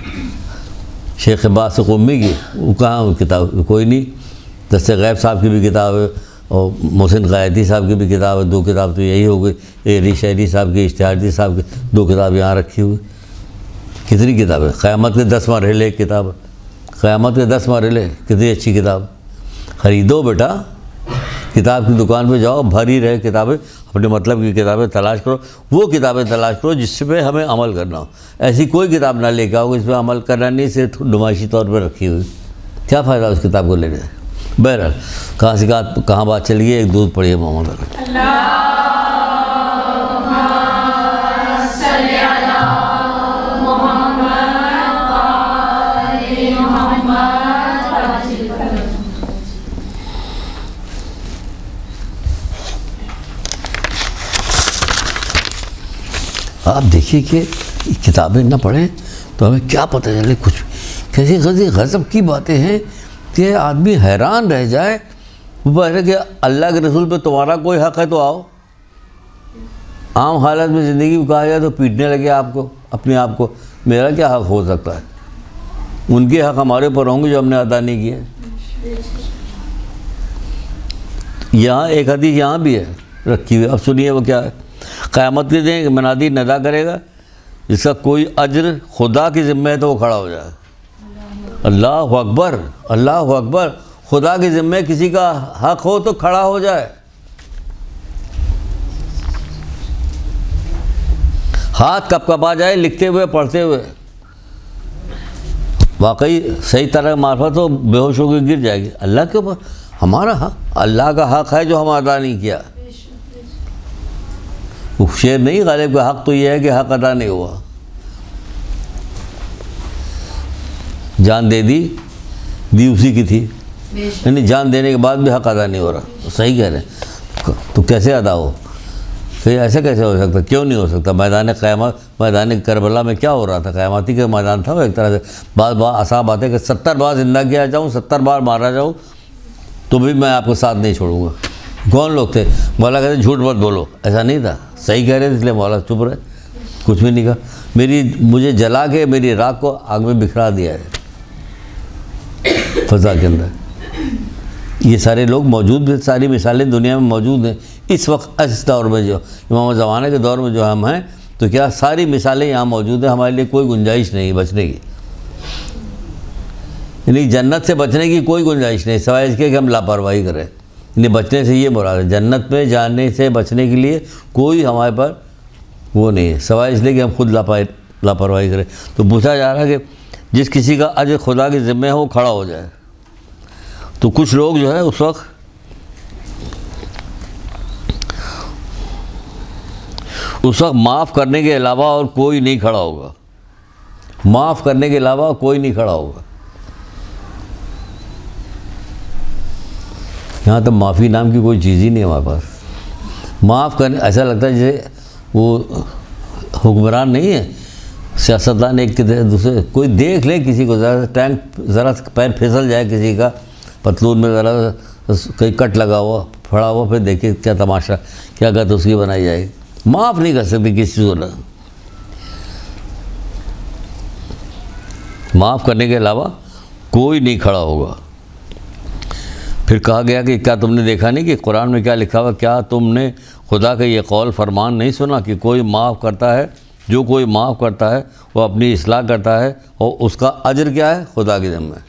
शेख बास क़ौमी की, वो कहाँ वो किताब, कोई नहीं। दस्ते गैब साहब की भी किताब है और मोहसिन क़ायदी साहब की भी किताब है, 2 किताब तो यही हो गई। एरी शहरी साहब की, इश्तिहादी साहब की 2 किताब यहाँ रखी हुई। कितनी किताब है, क़यामत के 10 मरहले एक किताब है, क़यामत के 10 मरहले, कितनी अच्छी किताब। ख़रीदो बेटा, किताब की दुकान पे जाओ, भरी रहे किताबें, अपने मतलब की किताबें तलाश करो, वो किताबें तलाश करो जिस पे हमें अमल करना हो। ऐसी कोई किताब ना लेके आओ इस पर अमल करना नहीं, सिर्फ नुमाइशी तौर पर रखी हुई। क्या फ़ायदा उस किताब को लेने। बहरहाल कहाँ से कहाँ बात चली गई, एक दूध पढ़िए मोहम्मद। आप देखिए कि किताबें ना पढ़ें तो हमें क्या पता चले कुछ, कैसी कैसी गज़ब की बातें हैं कि आदमी हैरान रह जाए। वो कह रहे कि अल्लाह के रसूल पे तुम्हारा कोई हक़ है तो आओ। आम हालत में ज़िंदगी में कहा जाए तो पीटने लगे आपको, अपने आप को, मेरा क्या हक़ हो सकता है, उनके हक़ हमारे ऊपर होंगे जो हमने अदा नहीं किए। यहाँ एक हदीस यहाँ भी है रखी हुई, अब सुनिए वो क्या है। क़यामत के दिन मनादी नदा करेगा, जिसका कोई अज्र खुदा की ज़िम्मे है तो वो खड़ा हो जाए। अल्लाह अकबर, अल्लाह अकबर। खुदा के ज़िम्मे किसी का हक़ हो तो खड़ा हो जाए। हाथ कपकपा जाए लिखते हुए पढ़ते हुए, वाकई सही तरह मार्फत हो, बेहोश होकर गिर जाएगी। अल्लाह के ऊपर हमारा हक़, अल्लाह का हक़ है जो हम अदा नहीं किया। वो शेर नहीं, गालिब का हक़ तो ये है कि हक़ अदा नहीं हुआ। जान दे दी उसी की थी, यानी जान देने के बाद भी हक़ अदा नहीं हो रहा। तो सही कह रहे हैं, तो कैसे अदा हो, तो ऐसे कैसे हो सकता, क्यों नहीं हो सकता। मैदान क़यामत, मैदान करबला में क्या हो रहा था, क़यामती का मैदान था वो एक तरह से। बार आसाब आते कि 70 बार ज़िंदा किया जाऊँ, 70 बार मारा जाऊँ तो भी मैं आपको साथ नहीं छोड़ूंगा। कौन लोग थे, मौला कहते झूठ मत बोलो, ऐसा नहीं था, सही कह रहे थे, इसलिए मौला चुप रहे, कुछ भी नहीं कहा। मुझे जला के मेरी राख को आग में बिखरा दिया है फ़ज़ा के अंदर। ये सारे लोग मौजूद हैं, सारी मिसालें दुनिया में मौजूद हैं इस वक्त, इस दौर में, जो इमाम ज़माने के दौर में जो हम हैं, तो क्या सारी मिसालें यहाँ मौजूद हैं। हमारे लिए कोई गुंजाइश नहीं बचने की, यानी जन्नत से बचने की कोई गुंजाइश नहीं, सिवाय इसके कि हम लापरवाही करें। यानी बचने से ये मुराद है, जन्नत में जाने से बचने के लिए कोई हमारे पर वो नहीं है, सिवाय इसलिए कि हम खुद लापरवाही करें। तो पूछा जा रहा है कि जिस किसी का अजर खुदा के ज़िम्मे हो वो खड़ा हो जाए। तो कुछ लोग जो है उस वक्त माफ़ करने के अलावा और कोई नहीं खड़ा होगा, माफ़ करने के अलावा कोई नहीं खड़ा होगा। यहाँ तो माफ़ी नाम की कोई चीज़ ही नहीं है हमारे पास। माफ़ करने, ऐसा लगता है जैसे वो हुक्मरान नहीं है, सियासतदान एक के दूसरे, कोई देख ले किसी को, ज़रा पैर फिसल जाए किसी का, पतलून में ज़रा कहीं कट लगा हुआ फड़ा हुआ, फिर देखिए क्या तमाशा, क्या गत उसकी बनाई जाएगी। माफ़ नहीं कर सकती किसी को ना, माफ़ करने के अलावा कोई नहीं खड़ा होगा। फिर कहा गया कि क्या तुमने देखा नहीं कि कुरान में क्या लिखा हुआ, क्या तुमने खुदा का ये कौल फरमान नहीं सुना कि कोई माफ़ करता है, जो कोई माफ़ करता है वो अपनी इस्लाह करता है, और उसका अजर क्या है, खुदा के ज़िम्मे।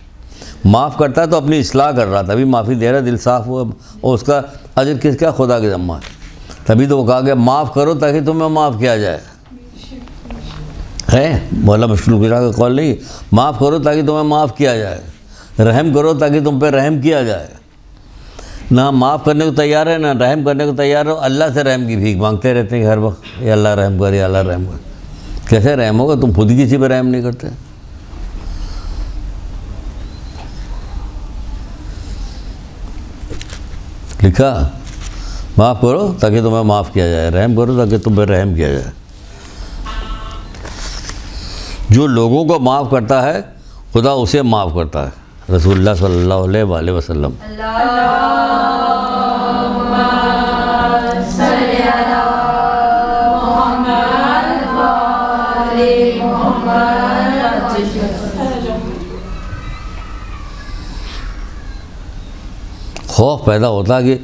माफ़ करता है तो अपनी इस्लाह कर रहा, तभी माफ़ी दे रहा, दिल साफ़ हुआ, और उसका अजर किसका, खुदा के ज़िम्मा है। तभी तो वो कहा गया माफ़ करो ताकि तुम्हें माफ़ किया जाए, है मौला मुश्किल गुजरा का कौल नहीं, माफ़ करो ताकि तुम्हें माफ़ किया जाए, रहम करो ताकि तुम पे रहम किया जाए। ना माफ़ करने को तैयार है ना रहम करने को तैयार हो, अल्लाह से रहम की भीख मांगते रहते हैं हर वक्त, या अल्लाह रहम कर, या अल्लाह रहम कर। कैसे रहम होगा, तुम खुद किसी पर रहम नहीं करते। लिखा माफ़ करो ताकि तुम्हें माफ़ किया जाए, रहम करो ताकि तुम पर रहम किया जाए। जो लोगों को माफ़ करता है खुदा उसे माफ़ करता है। रसूलुल्लाह सल्लल्लाहु अलैहि वसल्लम। खौफ पैदा होता कि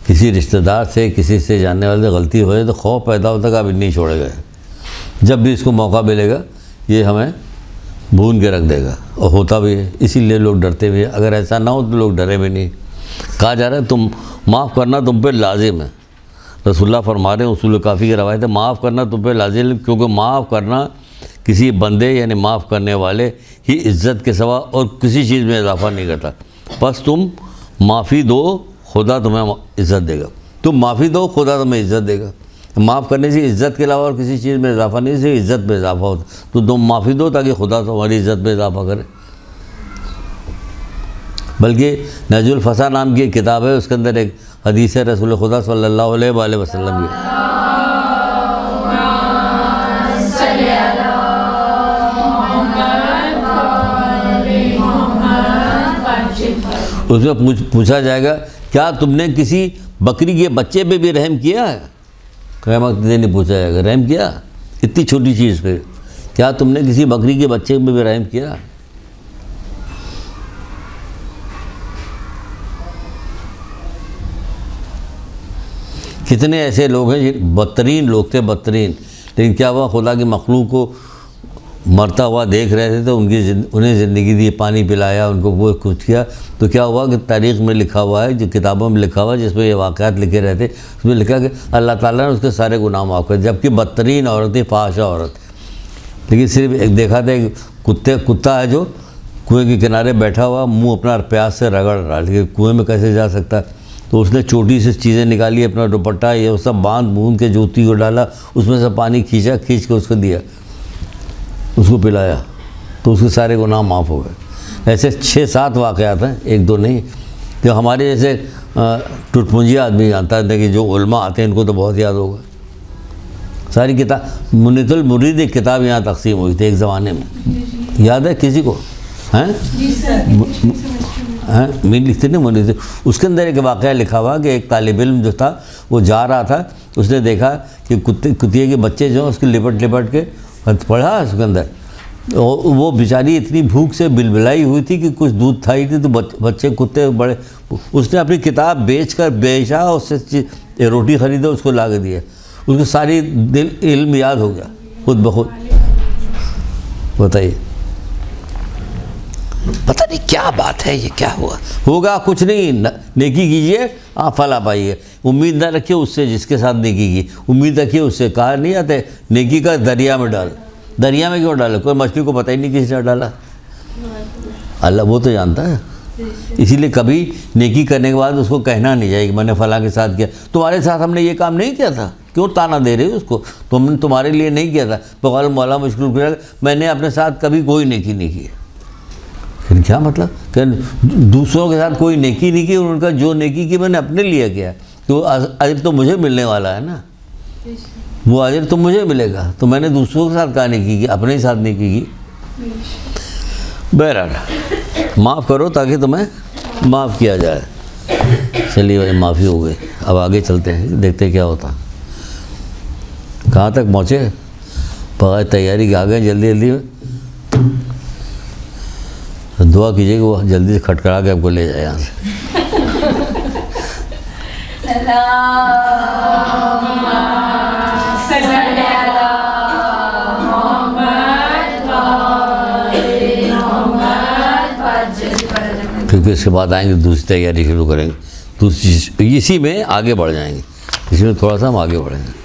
किसी रिश्तेदार से, किसी से जानने वाले से गलती हो जाए तो खौफ पैदा होता कि अभी नहीं छोड़ेगा, जब भी इसको मौका मिलेगा ये हमें भून के रख देगा, और होता भी है, इसीलिए लोग डरते भी हैं। अगर ऐसा ना हो तो लोग डरे भी नहीं। कहा जा रहा है तुम माफ़ करना तुम पे लाजिम है, रसूलुल्लाह फरमा रहे हैं, उसूल काफ़ी की रवायत है, माफ़ करना तुम पे लाजिम, क्योंकि माफ़ करना किसी बंदे यानी माफ़ करने वाले ही इज़्ज़त के सिवा और किसी चीज़ में इजाफा नहीं करता। बस तुम माफ़ी दो, खुदा तुम्हें इज़्ज़त देगा। तुम माफ़ी दो, खुदा तुम्हें इज़्ज़त देगा। माफ़ करने से इज़्ज़त के अलावा और किसी चीज़ में इजाफा नहीं, सिर्फ इज़्ज़त में इजाफा होता। तो तुम माफ़ी दो ताकि खुदा तुम्हारी इज़्ज़त में इजाफा करे। बल्कि नजजुल फसा नाम की एक किताब है, उसके अंदर एक हदीस है रसूल खुदा सल्लल्लाहु अलैहि वसल्लम की। उसमें पूछा जाएगा, क्या तुमने किसी बकरी के बच्चे पे भी रहम किया है? क़यामत के दिन पूछा जाएगा, रहम किया इतनी छोटी चीज़ पे? क्या तुमने किसी बकरी के बच्चे पे भी रहम किया? कितने ऐसे लोग हैं, बदतरीन लोग थे, बदतरीन, लेकिन क्या हुआ, खुदा की मखलूक को मरता हुआ देख रहे थे तो उन्हें ज़िंदगी दी, पानी पिलाया, उनको वो कुछ किया। तो क्या हुआ कि तारीख़ में लिखा हुआ है, जो किताबों में लिखा हुआ है, जिसमें ये वाक़यात लिखे रहते, उसमें लिखा कि अल्लाह ताला ने उसके सारे गुनाह माफ़ कर, जबकि बदतरीन औरत थी, फाहशा औरत। लेकिन सिर्फ एक देखा था, कुत्ता है जो कुएँ के किनारे बैठा हुआ, मुँह अपना प्यास से रगड़ रहा, लेकिन कुएँ में कैसे जा सकता है? तो उसने छोटी सी चीज़ें निकाली, अपना दुपट्टा ये सब बांध बूंद के जूती को डाला, उसमें से पानी खींच के उसको दिया, उसको पिलाया, तो उसके सारे गुनाह माफ़ हो गए। ऐसे 6-7 वाक़यात हैं, एक दो नहीं। जो हमारे जैसे टुटपुंजी आदमी जानता है कि जो उलमा आते हैं इनको तो बहुत याद होगा। सारी किताब मुनीतुल मुरीद एक किताब यहाँ तकसीम हुई थी एक ज़माने में, याद है किसी को? हैं मीन लिखते नहीं मुनीत। उसके अंदर एक वाक़या लिखा हुआ कि एक तालिब इल्म जो था वो जा रहा था, उसने देखा कि कुतिए के बच्चे जो उसके लिपट के पढ़ा उसके अंदर, वो बेचारी इतनी भूख से बिलबिलाई हुई थी कि कुछ दूध था ही नहीं, तो बच्चे कुत्ते बड़े, उसने अपनी किताब बेचा, उससे रोटी ख़रीदा, उसको ला के दिया, उसको सारी इल्म याद हो गया खुद ब खुद। बताइए, पता नहीं क्या बात है, ये क्या हुआ होगा? कुछ नहीं, नेकी कीजिए, आप फला पाइए। उम्मीद ना रखिए उससे जिसके साथ नेकी की, उम्मीद रखिए उससे। कहा नहीं आते नेकी का दरिया में डाल, दरिया में क्यों डाले? कोई मछली को पता ही नहीं किसने डाला, अल्लाह वो तो जानता है। इसीलिए कभी नेकी करने के बाद उसको कहना नहीं चाहिए कि मैंने फला के साथ किया, तुम्हारे साथ हमने ये काम नहीं किया था, क्यों ताना दे रहे हो उसको? तुमने तुम्हारे लिए नहीं किया था, बगैर मौला मुश्किल, मैंने अपने साथ कभी कोई नेकी नहीं की। फिर क्या मतलब कि दूसरों के साथ कोई नेकी नहीं की, उनका जो नेकी की मैंने अपने लिए किया, तो अजर तो मुझे मिलने वाला है ना, वो अजर तो मुझे मिलेगा। तो मैंने दूसरों के साथ कहा नेकी की, अपने साथ नेकी की। बहरहाल माफ़ करो ताकि तुम्हें माफ़ किया जाए। चलिए भाई, माफ़ी हो गई, अब आगे चलते हैं, देखते हैं क्या होता। कहाँ तक पहुँचे? बगैर तैयारी के आ गए जल्दी में। तो दुआ कीजिए कि वो जल्दी से खटखड़ा के आपको ले जाए यहाँ से। क्योंकि इसके बाद आएंगे दूसरी तैयारी शुरू करेंगे, दूसरी इसी में आगे बढ़ जाएंगे, इसी में थोड़ा सा हम आगे बढ़ेंगे।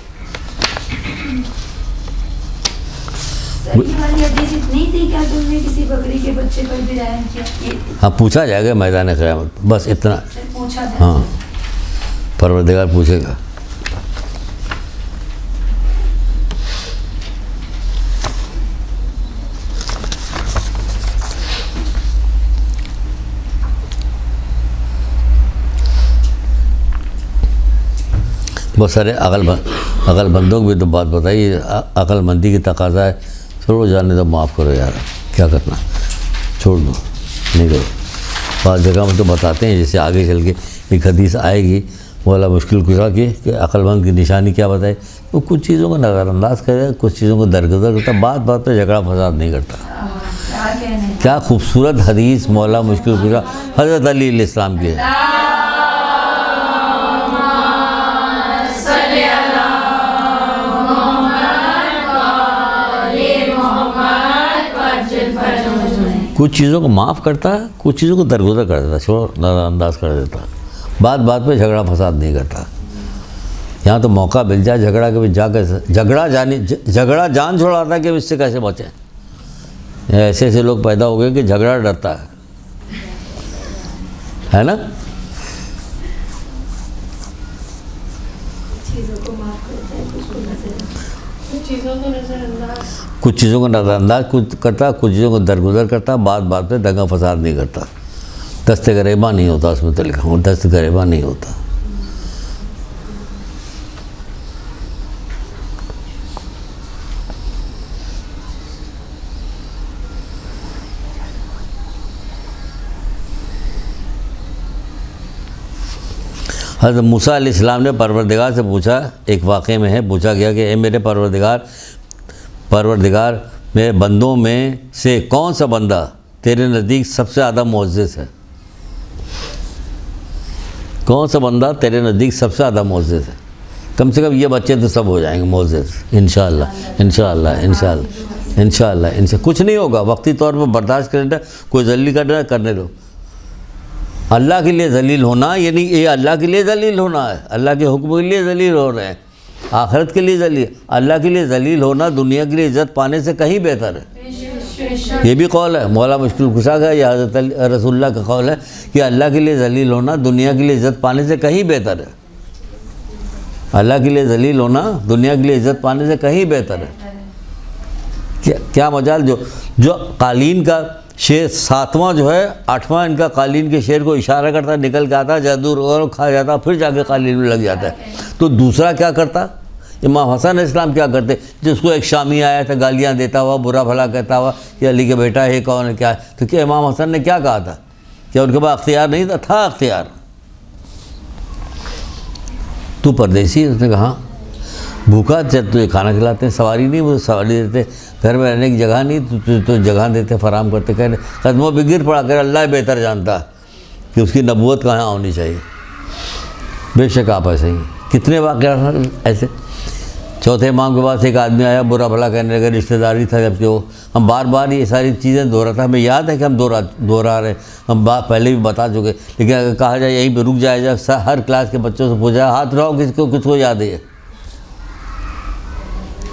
नहीं थी क्या तुमने किसी बकरी के बच्चे पर भी रहम किया? हाँ, पूछा जाएगा मैदान क़यामत, बस इतना पूछा जाए। हाँ, परवरदिगार पूछेगा। बहुत सारे अकलमंदों को भी तो बात बताइए, अकलमंदी की तकाजा है। छोड़ो, जाने दो, माफ़ करो यार, क्या करना, छोड़ दो, नहीं करो। बाद जगह में तो बताते हैं, जैसे आगे चल के एक हदीस आएगी, वाला मुश्किल कुशा की कि अक्लमंद की निशानी क्या बताए, वो कुछ चीज़ों को नज़रअंदाज करे, कुछ चीज़ों को दरगुजर करता, बात पे झगड़ा फसाद नहीं करता। क्या खूबसूरत हदीस मौला मुश्किल कुशा हज़रत अली अलैहिस्सलाम की है। कुछ चीज़ों को माफ़ करता है, कुछ चीज़ों को दरगुजर कर देता, छोड़ नज़रअंदाज कर देता, बात पे झगड़ा फसाद नहीं करता। यहाँ तो मौका मिल जाए झगड़ा के बीच जाकर झगड़ा जान छुड़ाता है कि इससे कैसे बचें। ऐसे ऐसे लोग पैदा हो गए कि झगड़ा डरता है ना। चीज़ों को माफ करता है, कुछ चीज़ों को नजरअंदाज, कुछ चीज़ों को नज़रअंदाज करता, कुछ चीज़ों को दरगुजर करता, बात बात पे दंगा फसाद नहीं करता। दस्त गरेबा नहीं होता, उसमें तो लिखा हूँ दस्त गरेबा नहीं होता। हज़रत मूसा अलैहिस्सलाम ने परवरदिगार से पूछा, एक वाक़े में है, पूछा गया कि ए मेरे परवरदिगार मेरे बंदों में से कौन सा बंदा तेरे नज़दीक सबसे ज़्यादा मुअज़्ज़ज़ है? कौन सा बंदा तेरे नज़दीक सबसे ज़्यादा मुअज़्ज़ज़ है? कम से कम ये बच्चे तो सब हो जाएंगे मुअज़्ज़ज़ इंशाअल्लाह इंशाअल्लाह इंशाअल्लाह इंशाअल्लाह। कुछ नहीं होगा, वक्ती तौर पर बर्दाश्त करना, कोई जलील करने दो। अल्लाह के लिए ज़लील होना यानी ये अल्लाह के लिए ज़लील होना है, अल्लाह के हुक्म के लिए ज़लील हो रहे हैं, आखिरत के लिए ज़लील। अल्लाह के लिए ज़लील होना दुनिया के लिए इज़्ज़त पाने से कहीं बेहतर है। ये भी कौल है मौला मुश्किल कुशा का, या हज़रत रसूलुल्लाह का कौल है कि अल्लाह के लिए ज़लील होना दुनिया के लिए इज़्ज़त पाने से कहीं बेहतर है। अल्लाह के लिए ज़लील होना दुनिया के लिए इज़्ज़त पाने से कहीं बेहतर है। क्या मजाल जो कालीन का शेर 7वां जो है 8वां इनका कालीन के शेर को इशारा करता, निकल के आता, जादूर और खा जाता, फिर जाके कालीन में लग जाता है। तो दूसरा क्या करता? इमाम हसन इस्लाम क्या करते? जिसको एक शामी आया था गालियाँ देता हुआ, बुरा भला कहता हुआ कि अली के बेटा है कौन है क्या है, तो क्या इमाम हसन ने क्या कहा था? क्या उनके पास अख्तियार नहीं था? था अख्तियार। तू परदेसी, उसने कहा भूखा चल तुझे खाना खिलाते हैं, सवारी नहीं मुझे सवारी देते, घर में रहने की जगह नहीं तो जगह देते, फराम करते, कह कदमों पे गिर पड़ा कर अल्लाह बेहतर जानता कि उसकी नबूवत कहाँ होनी चाहिए। बेशक आप ऐसे ही कितने वाक़या ऐसे। चौथे इमाम के पास एक आदमी आया, बुरा भला कहने लगा, रिश्तेदारी था जबकि वो, हम बार बार ये सारी चीज़ें दोहराता, हमें याद है कि हम दोहरा रहे, हम बात पहले भी बता चुके, लेकिन अगर कहा जाए यहीं पर रुक जाए, जब हर क्लास के बच्चों से पूछा हाथ उठाओ किसको याद है,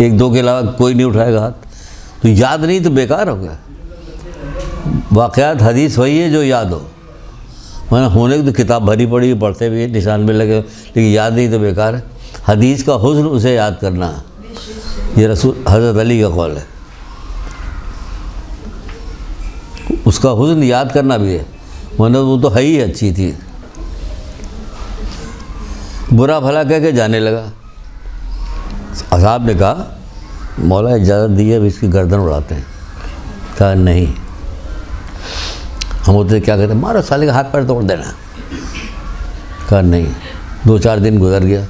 एक दो के अलावा कोई नहीं उठाएगा हाथ। तो याद नहीं तो बेकार हो गया। वाक़यात हदीस वही है जो याद हो, मैंने होने की तो किताब भरी पड़ी, पढ़ते भी निशान में लगे, लेकिन याद नहीं तो बेकार है। हदीस का हुस्न उसे याद करना है, ये रसूल हज़रत अली का कौल है, उसका हुस्न याद करना भी है, वरना वो तो है ही अच्छी थी। बुरा भला कह के जाने लगा। साहब ने कहा मौला इजाज़त दी है, अब इसकी गर्दन उड़ाते हैं। कहा नहीं, हम होते क्या कहते, मारो साले का हाथ पैर तोड़ देना। कहा नहीं। 2-4 दिन गुजर गया।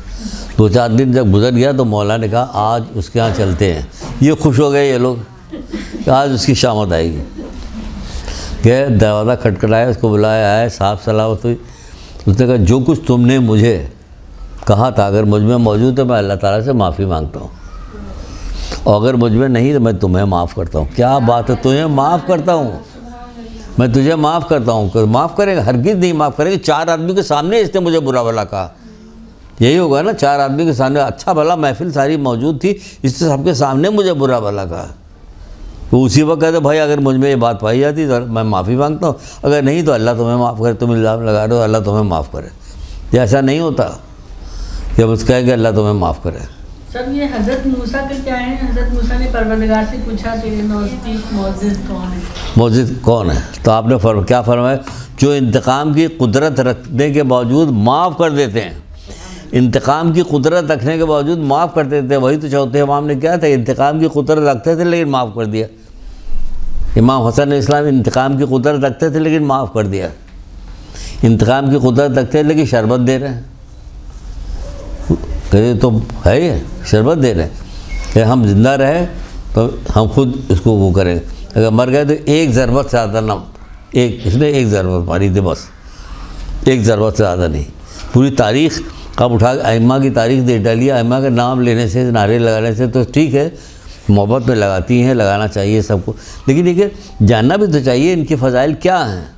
2-4 दिन जब गुजर गया तो मौला ने कहा आज उसके यहाँ चलते हैं। ये खुश हो गए ये लोग कि आज उसकी शामत आएगी। गए, दरवाज़ा खटखटाया, उसको बुलाया, आया, साफ सलामत हुई। उसने कहा जो कुछ तुमने मुझे कहा था अगर मुझ में मौजूद है मैं अल्लाह ताला से माफ़ी मांगता हूँ, और अगर मुझ में नहीं तो मैं तुम्हें माफ़ करता हूँ। क्या बात है, तुझे माफ़ करता हूँ, मैं तुझे माफ़ करता हूँ। माफ़ करेगा? हरगिज़ नहीं माफ़ करेगा। 4 आदमी के सामने इसने मुझे बुरा भला कहा, यही होगा ना, 4 आदमी के सामने, अच्छा भला महफिल सारी मौजूद थी, इससे सबके सामने मुझे बुरा भला कहा। तो उसी वक्त कहते भाई अगर मुझ में ये बात पाई जाती तो मैं माफ़ी मांगता हूँ, अगर नहीं तो अल्लाह तुम्हें माफ़ करे। तुम इल्ज़ाम लगा रहे हो अल्लाह तुम्हें माफ़ करे, ये ऐसा नहीं होता कि बस कहेंगे अल्लाह तुम्हें माफ़ करे। सर ये हज़रत मूसा के क्या है? हज़रत मूसा ने परवरदिगार से पूछा तेरे नज़दीक मुअज़्ज़िज़ कौन है? मुअज़्ज़िज़ कौन है? तो आपने क्या फरमाया? जो इंतकाम की कुदरत रखने के बावजूद माफ़ कर देते हैं, इंतकाम की कुदरत रखने के बावजूद माफ़ कर देते हैं। वही तो चौथे इमाम ने क्या था, इंतकाम की कुदरत रखते थे लेकिन माफ़ कर दिया। इमाम हसन इस्लाम इंतकाम की कुदरत रखते थे लेकिन माफ़ कर दिया। इंतकाम की कुदरत रखते हैं लेकिन शरबत दे रहे हैं, कहते तो है ये शरबत दे रहे हैं कि हम जिंदा रहे तो हम खुद इसको वो करें, अगर मर गए तो एक ज़रबत से ज़्यादा ना, इसने एक ज़रबत मारी थी बस, एक ज़रबत से ज़्यादा नहीं। पूरी तारीख़ आप उठा अइम्मा की तारीख़ दे डालिए, अइम्मा का नाम लेने से, नारे लगाने से तो ठीक है, मोहब्बत में लगाती हैं, लगाना चाहिए सबको, लेकिन देखिए जानना भी तो चाहिए इनके फ़ज़ाइल क्या हैं,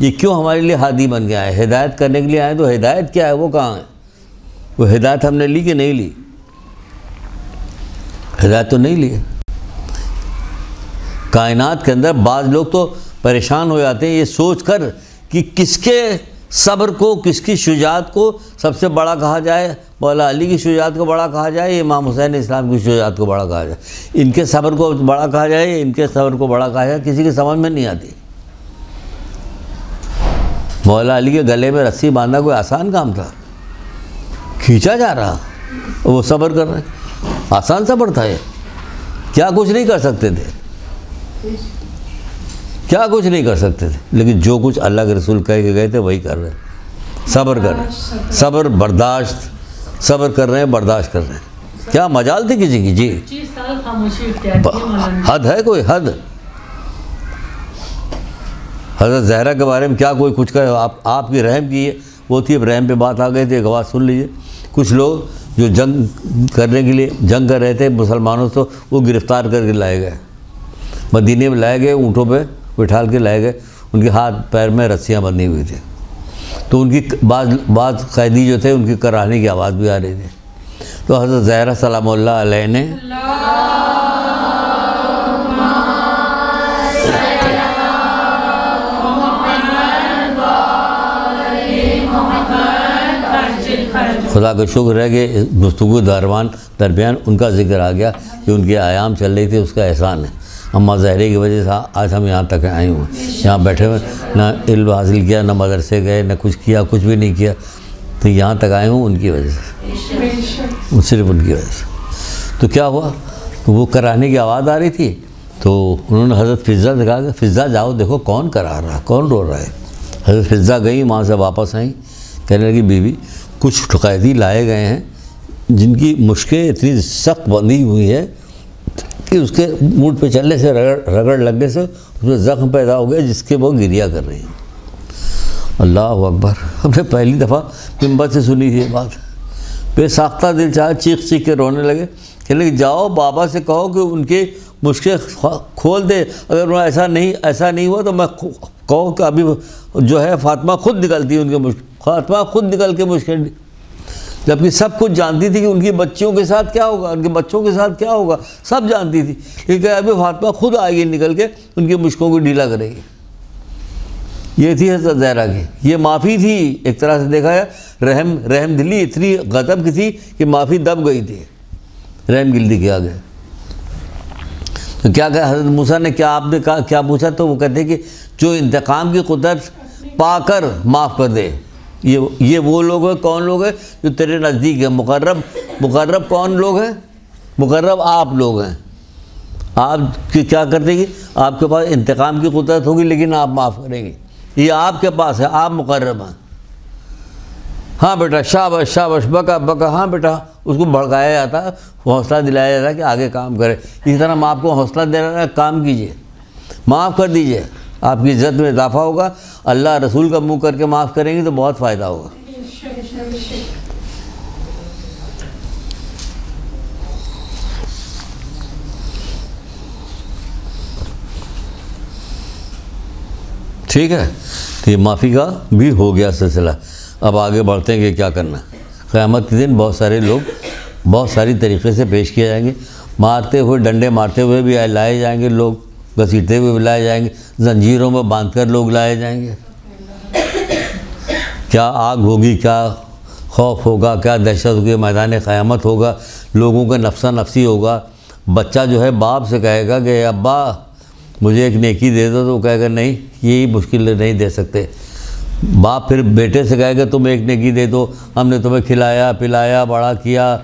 ये क्यों हमारे लिए हादी बन गया है। हिदायत करने के लिए आए तो हिदायत क्या है, वो कहाँ है? वो हिदायत हमने ली कि नहीं ली? हिदायत तो नहीं ली। कायनात के अंदर बाज़ लोग तो परेशान हो जाते हैं ये सोच कर कि किसके सब्र को, किसकी शुजात को सबसे बड़ा कहा जाए। मौला अली की शुजात को बड़ा कहा जाए, इमाम हुसैन इस्लाम की शुजात को बड़ा कहा जाए, इनके सब्र को बड़ा कहा जाए, इनके सब्र को बड़ा कहा जाए, किसी की समझ में नहीं आती। मौला अली के गले में रस्सी बांधना कोई आसान काम था? खींचा जा रहा, वो सब्र कर रहे, आसान सब्र था ये? क्या कुछ नहीं कर सकते थे, क्या कुछ नहीं कर सकते थे, लेकिन जो कुछ अल्लाह के रसूल कह के गए थे वही कर रहे हैं। सब्र कर रहे हैं, सब्र बर्दाश्त, सब्र कर रहे हैं, बर्दाश्त कर रहे हैं। क्या मजाल थी किसी की? जी 25 साल खामोशी इख्तियार की मौलाना। हद है कोई हद? हज़रत ज़हरा के बारे में क्या कोई कुछ कहे? आपकी रहम की है वो थी। अब रहम पे बात आ गई थी, एक बात सुन लीजिए। कुछ लोग जो जंग करने के लिए जंग कर रहे थे मुसलमानों से, वो गिरफ़्तार करके लाए गए, मदीने में लाए गए, ऊँटों पे बिठाल के लाए गए, उनके हाथ पैर में रस्सियाँ बंधी हुई थी। तो उनकी बाज़ कैदी जो थे उनकी कराहने की आवाज़ भी आ रही थी। तो हज़रत ज़हरा सलामुल्लाह अलैह ने खुदा का शुक्र है कि गुफ्तगू दरमियान उनका ज़िक्र आ गया कि उनकी आयाम चल रही थी, उसका एहसान है। अम्मा ज़हरे की वजह से आज हम यहाँ तक आए हुए, यहाँ बैठे हुए, ना इल्म हासिल किया, ना मदरसे गए, ना कुछ किया, कुछ भी नहीं किया, तो यहाँ तक आए हूँ उनकी वजह से, सिर्फ उनकी वजह से। तो क्या हुआ, वो कराने की आवाज़ आ रही थी, तो उन्होंने हज़रत फ़िज़्ज़ा से कहा कि फ़िज़्ज़ा जाओ देखो कौन करा रहा है, कौन रो रहा है। हज़रत फ़िज़्ज़ा गई, वहाँ से वापस आई, कहने लगी बीवी कुछ कैदी लाए गए हैं जिनकी मुश्कें इतनी सख्त बंधी हुई है कि उसके मुंह पे चलने से रगड़ लगने से उसमें ज़ख्म पैदा हो गया जिसके वो गिरिया कर रही हैं। अल्लाह अकबर। हमने पहली दफ़ा मिंबर से सुनी थी ये बात। बेसाख्ता दिल चाहे चीख चीख के रोने लगे। कहने लगे जाओ बाबा से कहो कि उनके मुश्कें खोल दे, अगर वह ऐसा नहीं हुआ तो मैं कहो कि अभी जो है फ़ातिमा खुद निकलती है, उनके फ़ातिमा खुद निकल के मुश्किल, जबकि सब कुछ जानती थी कि उनकी बच्चियों के साथ क्या होगा, उनके बच्चों के साथ क्या होगा, सब जानती थी। लेकिन अभी फ़ातिमा खुद आएगी निकल के उनकी मुश्कों को ढीला करेगी। ये थी हज़रत ज़हरा की, ये माफ़ी थी एक तरह से देखा है। रहम दिली इतनी गज़ब की थी कि माफ़ी दब गई थी रहम गिल्दी के आगे। तो क्या कहा हज़रत मूसा ने, क्या आपने कहा, क्या पूछा? तो वो कहते कि जो इंतकाम की कुदरत पाकर माफ़ कर दे, ये वो लोग हैं, कौन लोग हैं जो तेरे नज़दीक है। मुकर्रब कौन लोग हैं? मुकर्रब आप लोग हैं। आप क्या करते कि आपके पास इंतकाम की कुदरत होगी लेकिन आप माफ़ करेंगे, ये आपके पास है, आप मुकर्रब हैं। हाँ बेटा शाबाश शाबाश, बका बका, हाँ बेटा, उसको भड़काया जाता है, हौसला दिलाया जाता है कि आगे काम करे। इसी तरह हम आपको हौसला दे रहे हैं, काम कीजिए, माफ़ कर दीजिए, आपकी इज़्ज़त में इजाफा होगा। अल्लाह रसूल का मुँह करके माफ़ करेंगे तो बहुत फ़ायदा होगा। ठीक है, तो ये माफ़ी का भी हो गया सिलसिला। अब आगे बढ़ते हैं कि क्या करना। क़यामत के दिन बहुत सारे लोग बहुत सारी तरीक़े से पेश किए जाएंगे। मारते हुए, डंडे मारते हुए भी लाए जाएंगे लोग, घसीटते हुए भी लाए जाएंगे, जंजीरों में बांधकर लोग लाए जाएंगे। क्या आग होगी, क्या खौफ होगा, क्या दहशत होगी, मैदान क़यामत होगा, लोगों का नफ्सा नफसी होगा। बच्चा जो है बाप से कहेगा कि अब्बा मुझे एक नेकी दे दो, तो वो कहेगा नहीं, यही मुश्किल नहीं दे सकते। बाप फिर बेटे से कहेगा तुम एक नेकी दे दो, हमने तुम्हें खिलाया पिलाया बड़ा किया,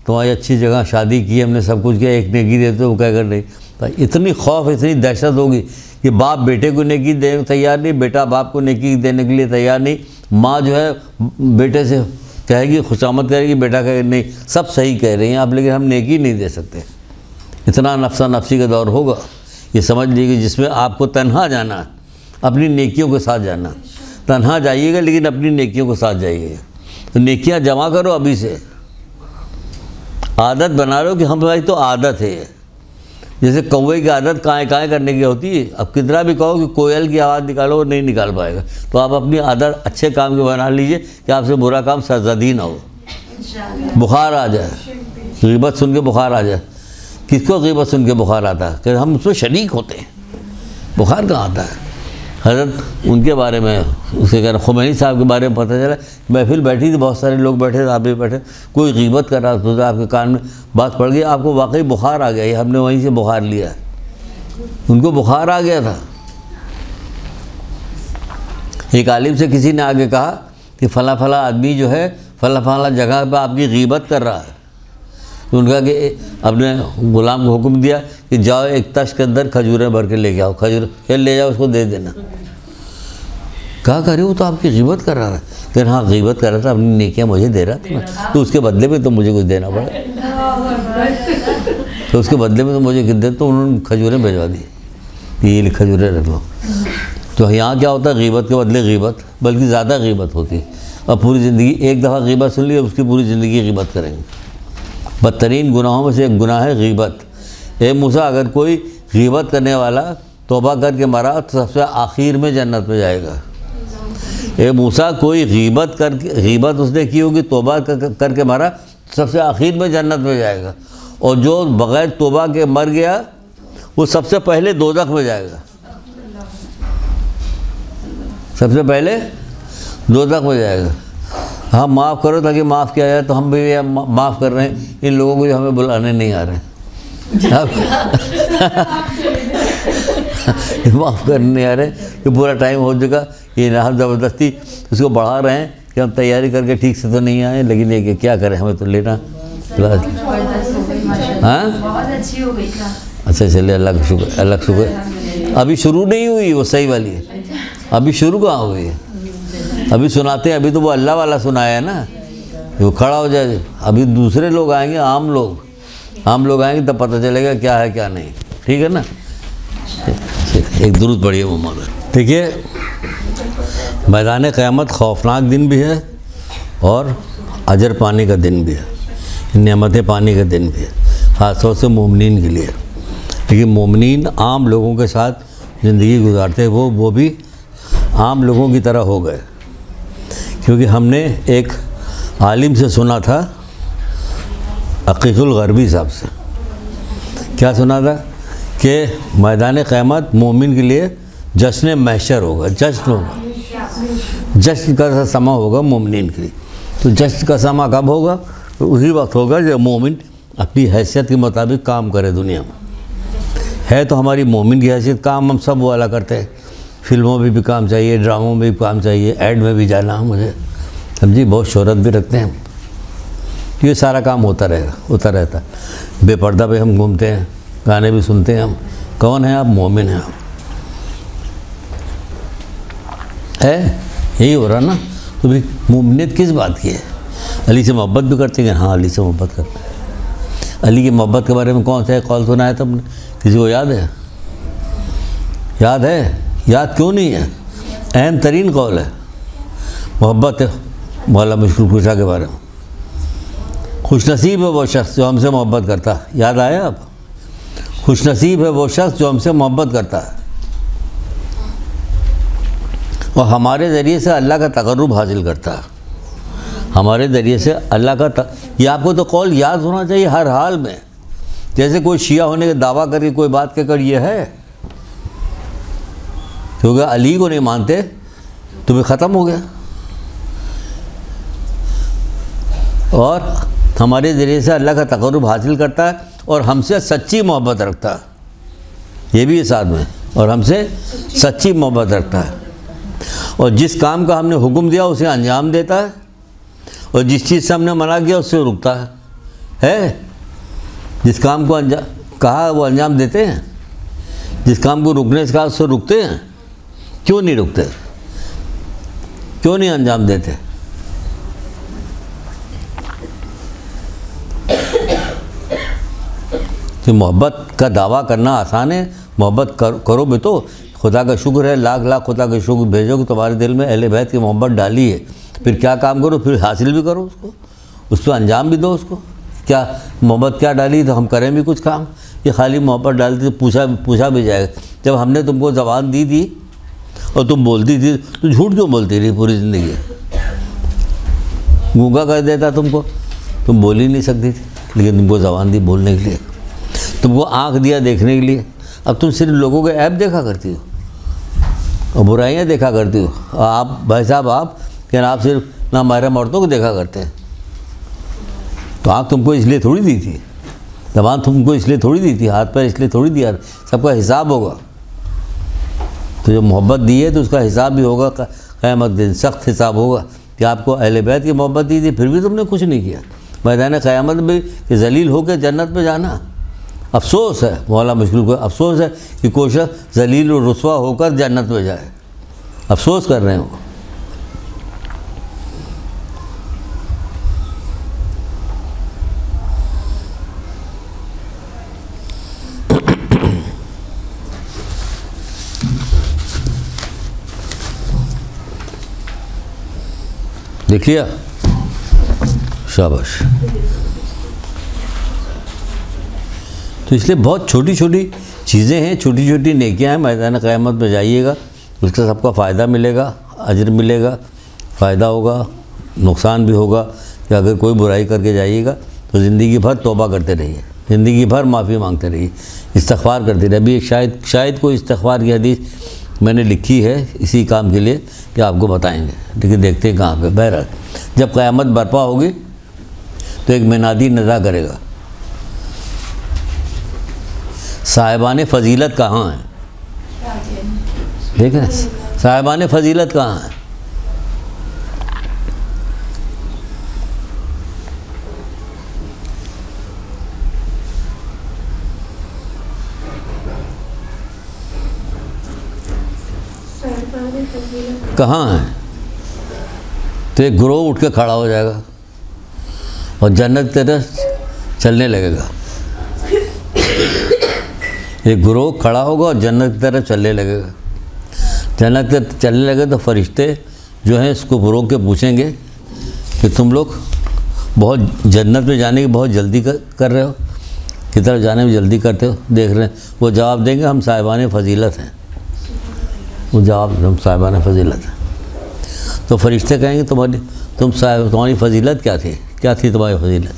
तुम्हारी अच्छी जगह शादी की, हमने सब कुछ किया, एक नेकी दे दो, वो कहेगा नहीं। तो इतनी खौफ, इतनी दहशत होगी कि बाप बेटे को नेकी देने तैयार नहीं, बेटा बाप को नेकी देने के लिए तैयार नहीं। माँ जो है बेटे से कहेगी, खुशामद करेगी, बेटा कहेगा नहीं सब सही कह रही हैं आप, लेकिन हम नेकी नहीं दे सकते। इतना नफ्सा नफसी का दौर होगा, ये समझ लीजिए, जिसमें आपको तन्हा जाना, अपनी नेकियों के साथ जाना। तन्हा जाइएगा लेकिन अपनी नेकियों के साथ जाइएगा। तो नेकियां जमा करो अभी से, आदत बना लो कि हम भाई तो आदत है। जैसे कौवे की आदत काएँ करने की होती है। अब कितना भी कहो कि कोयल की आवाज़ निकालो, वो नहीं निकाल पाएगा। तो आप अपनी आदत अच्छे काम की बना लीजिए कि आपसे बुरा काम सरजदी ना हो। बुखार आ जाए, गीबत सुन के बुखार आ जाए। किसको गीबत सुन के बुखार आता है? कि हम उसमें शरीक होते हैं। बुखार कहाँ आता है? हज़रत उनके बारे में, उसे कह रहा खुमैनी साहब के बारे में पता चला, महफिल बैठी थी, बहुत सारे लोग बैठे थे, आप भी बैठे, कोई गीबत कर रहा था, तो आपके कान में बात पड़ गई, आपको वाकई बुखार आ गया। ये हमने वहीं से बुखार लिया, उनको बुखार आ गया था। एक आलिम से किसी ने आगे कहा कि फ़ला फ़ला आदमी जो है फ़ला फ़ला जगह पर आपकी गीबत कर रहा है। तो उनका कि अपने गुलाम को हुक्म दिया कि जाओ एक तश के अंदर खजूरें भर के लेके आओ, खजूर फिर ले जाओ, उसको दे देना। कहा करे वो तो आपकी गीबत कर रहा है। फिर हाँ गीबत कर रहा था, अपनी नेकियां मुझे दे रहा था ना, तो उसके बदले में तो मुझे कुछ देना पड़ा, तो उसके बदले में तो मुझे कुछ दे, तो उन्होंने खजूरें भिजवा दी, ये खजूरें रख लो। तो यहाँ क्या होता है? गीबत के बदले गीबत, बल्कि ज़्यादा गीबत होती है। और पूरी ज़िंदगी एक दफ़ा गीबत सुन ली, उसकी पूरी ज़िंदगी गीबत करेंगे। बदतरीन गुनाहों में से एक गुनाह है गीबत। ए मूसा, अगर कोई गीबत करने वाला तौबा करके मरा तो सबसे आखिर में जन्नत में जाएगा। ए मूसा, कोई गीबत उसने की होगी, तौबा करके मरा, सबसे आखिर में जन्नत में जाएगा। और जो बग़ैर तौबा के मर गया वो सबसे पहले दोज़ख में जाएगा, सबसे पहले दोज़ख में जाएगा। हाँ माफ़ करो ताकि माफ़ किया जाए, तो हम भी माफ़ कर रहे हैं इन लोगों को जो हमें बुलाने नहीं आ रहे हैं। माफ़ करने नहीं आ रहे कि पूरा टाइम हो चुका, ये ना हम ज़बरदस्ती उसको बढ़ा रहे हैं कि हम तैयारी करके ठीक से तो नहीं आए, लेकिन ये क्या करें, हमें तो लेना क्लास। हाँ बहुत अच्छी हो गई क्लास। अच्छा चलिए, अल्लाह का शुक्र, अल्लाह का शुक्र। अभी शुरू नहीं हुई वो सही वाली है, अभी शुरू कहाँ हुई है? अभी सुनाते हैं, अभी तो वो अल्लाह वाला सुनाया है ना, वो खड़ा हो जाए। अभी दूसरे लोग आएंगे, आम लोग आएंगे, तब पता चलेगा क्या है क्या नहीं। ठीक है ना? एक दुरूद पढ़िए मोहम्मद। देखिए, मैदान क़यामत खौफनाक दिन भी है और अजर पाने का दिन भी है, नेमतें पाने का दिन भी है, ख़ास तौर से मोमिनीन के लिए। लेकिन मोमिनीन आम लोगों के साथ ज़िंदगी गुजारते, वो भी आम लोगों की तरह हो गए। क्योंकि हमने एक आलिम से सुना था, अक़ीक़ुल ग़रबी साहब से, क्या सुना था कि मैदान क़यामत मोमिन के लिए जश्न महशर होगा, जश्न होगा, जश्न का समा होगा मोमिन के लिए। तो जश्न का समा कब होगा? तो उसी वक्त होगा जब मोमिन अपनी हैसियत के मुताबिक काम करे। दुनिया में है तो हमारी मोमिन की हैसियत, काम हम सब वाला करते हैं, फिल्मों में भी काम चाहिए, ड्रामों में भी काम चाहिए, ऐड में भी जाना है मुझे, समझी, बहुत शोहरत भी रखते हैं, ये सारा काम होता रहता है। बेपर्दा पे हम घूमते हैं, गाने भी सुनते हैं हम। कौन है आप? मोमिन हैं आप, है यही हो रहा ना। तो भाई मोमिनियत किस बात की है? अली से मोहब्बत भी करते हैं, हाँ अली से मोहब्बत करते हैं। अली की मोहब्बत के बारे में कौन सा कौल सुना है तुमने? किसी को याद है? याद है? याद क्यों नहीं है? अहम तरीन कौल है मोहब्बत है मौला मुश्किल कुशा के बारे में। खुशनसीब है वो शख्स जो हमसे मोहब्बत करता है। याद आया आप? खुशनसीब है वो शख्स जो हमसे मोहब्बत करता है और हमारे ज़रिए से अल्लाह का तक़र्रुब हासिल करता है। हमारे ज़रिए से अल्लाह का ये आपको तो कौल याद होना चाहिए हर हाल में। जैसे कोई शिया होने का दावा करके कोई बात कहकर ये है, क्योंकि अली को नहीं मानते तो भी ख़त्म हो गया। और हमारे ज़रिए से अल्लाह का तक़र्रुब हासिल करता है और हमसे सच्ची मोहब्बत रखता है, ये भी है साथ में, और हमसे सच्ची मोहब्बत रखता है। और जिस काम का हमने हुक्म दिया उसे अंजाम देता है और जिस चीज़ से हमने मना किया उससे रुकता है। जिस काम को कहा वो अंजाम देते हैं, जिस काम को रुकने से कहा उससे रुकते हैं। क्यों नहीं रुकते? क्यों नहीं अंजाम देते? तो मोहब्बत का दावा करना आसान है, मोहब्बत करो भी तो खुदा का शुक्र है, लाख लाख खुदा का शुक्र भेजो कि तुम्हारे दिल में अहले बैत की मोहब्बत डाली है। फिर क्या काम करो, फिर हासिल भी करो उसको, उस पर अंजाम भी दो उसको। क्या मोहब्बत क्या डाली तो हम करें भी कुछ काम, ये खाली मोहब्बत डालती तो पूछा भी जाएगा। जब हमने तुमको ज़बान दी थी और तुम बोलती थी तो झूठ क्यों बोलती रही पूरी ज़िंदगी? गूंगा कर देता तुमको, तुम बोल ही नहीं सकती थी, लेकिन तुमको ज़बान दी बोलने के लिए, तुमको आँख दिया देखने के लिए। अब तुम सिर्फ लोगों के ऐप देखा करती हो और बुराइयाँ देखा करती हो। और आप भाई साहब, आप सिर्फ ना हमारे औरतों को देखा करते हैं। तो आँख तुमको इसलिए थोड़ी दी थी, ज़बान तुमको इसलिए थोड़ी दी थी, हाथ पैर इसलिए थोड़ी दिया। सबका हिसाब होगा। तो जो मोहब्बत दी है तो उसका हिसाब भी होगा, क़यामत दिन सख्त हिसाब होगा कि आपको अहले बैत की मोहब्बत दी थी, फिर भी तुमने कुछ नहीं किया। मैदान क़यामत में कि जलील होकर जन्नत में जाना। अफसोस है, मौला मुश्किल को अफसोस है कि कोशिश जलील और रुसवा होकर जन्नत में जाए। अफसोस कर रहे हो। देख लिया, शाबाश। तो इसलिए बहुत छोटी छोटी चीज़ें हैं, छोटी छोटी नेकियां हैं। मैदान क़यामत में जाइएगा, उसका सबका फ़ायदा मिलेगा, अजर मिलेगा, फ़ायदा होगा, नुकसान भी होगा। कि अगर कोई बुराई करके जाइएगा तो ज़िंदगी भर तौबा करते रहिए, ज़िंदगी भर माफ़ी मांगते रहिए, इस्तिग़फ़ार करते रहिए। अभी शायद कोई इस्तिग़फ़ार की हदीस मैंने लिखी है इसी काम के लिए कि आपको बताएंगे, लेकिन देखते हैं कहाँ पे। बहरहाल जब क़यामत बर्पा होगी तो एक मुनादी निदा करेगा, साहिबान फ़जीलत कहाँ हैं? देखें साहिबान फ़जीलत कहाँ हैं? कहाँ हैं? तो एक ग्रोह उठ के खड़ा हो जाएगा और जन्नत की तरफ चलने लगेगा। एक ग्रोह खड़ा होगा और जन्नत की तरफ चलने लगेगा। जन्नत की तरफ चलने लगे तो फरिश्ते जो हैं इसको ग्रोह के पूछेंगे कि तुम लोग बहुत जन्नत में जाने की बहुत जल्दी कर रहे हो, की तरफ जाने में जल्दी करते हो, देख रहे हैं। वो जवाब देंगे हम साहिबान फ़जीलत हैं। वो जवाब हम साहिबान फ़जीलत हैं। तो फरिश्ते कहेंगे तुम्हारी फ़जीलत क्या थी तुम्हारी फ़जीलत?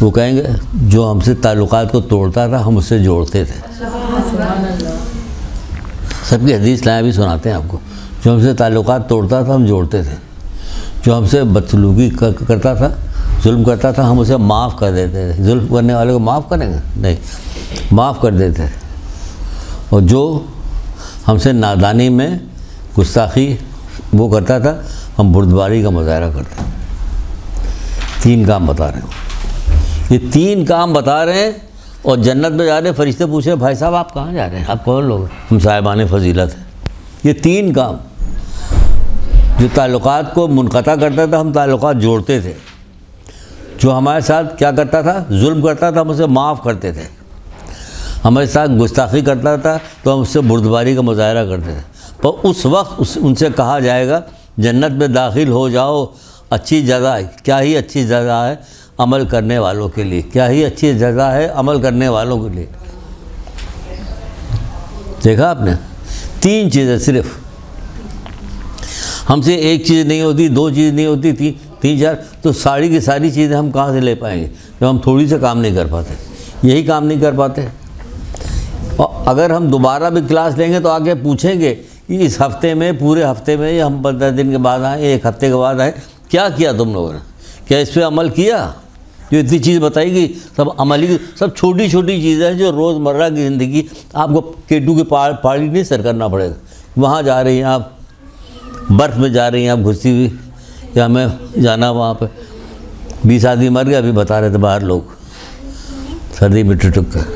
वो कहेंगे जो हमसे ताल्लुकात को तोड़ता था हम उससे जोड़ते थे। सबकी हदीस लाएँ भी सुनाते हैं आपको। जो हमसे ताल्लुकात तोड़ता था हम जोड़ते थे, जो हमसे बदसलूकी करता था, जुल्म करता था, हम उसे माफ़ कर देते थे। जुल्म करने वाले को माफ़ करेंगे? नहीं, माफ़ कर देते थे। और जो हमसे नादानी में गुस्ताखी वो करता था हम बुर्दबारी का मुजाहरा करते हैं। 3 काम बता रहे हैं, ये 3 काम बता रहे हैं। और जन्नत में जा रहे हैं, फरिश्ते पूछे भाई साहब आप कहाँ जा रहे हैं, आप कौन लोग? हम साहिबान फ़जीलत हैं। ये 3 काम जो ताल्लुकात को मुनक़ता करता था हम ताल्लुकात जोड़ते थे। जो हमारे साथ क्या करता था, जुल्म करता था, हम उसे माफ़ करते थे। हमारे साथ गुस्ताखी करता था तो हम उससे बुर्दबारी का मुजाहरा करते थे। पर उस वक्त उनसे कहा जाएगा जन्नत में दाखिल हो जाओ, अच्छी जगह है। क्या ही अच्छी जगह है अमल करने वालों के लिए, क्या ही अच्छी जगह है अमल करने वालों के लिए। देखा आपने? 3 चीज़ें सिर्फ। हमसे एक चीज़ नहीं होती, 2 चीज़ नहीं होती, 3-4, तो सारी की सारी चीज़ें हम कहाँ से ले पाएंगे जब हम थोड़ी सा काम नहीं कर पाते, यही काम नहीं कर पाते। और अगर हम दोबारा भी क्लास लेंगे तो आगे पूछेंगे कि इस हफ्ते में, पूरे हफ्ते में, हम 15 दिन के बाद आए, 1 हफ्ते के बाद आए, क्या किया तुम लोगों ने? क्या इस पर अमल किया? जो इतनी चीज़ बताएगी सब अमली, सब छोटी छोटी चीज़ें हैं जो रोज़मर्रा की ज़िंदगी। आपको केटू की पहाड़ी नहीं सर करना पड़ेगा। वहाँ जा रही हैं आप, बर्फ़ में जा रही हैं आप घुसी हुई, या हमें जाना वहाँ पे 20 आदमी मर गया, अभी बता रहे थे बाहर लोग, सर्दी में टुक कर।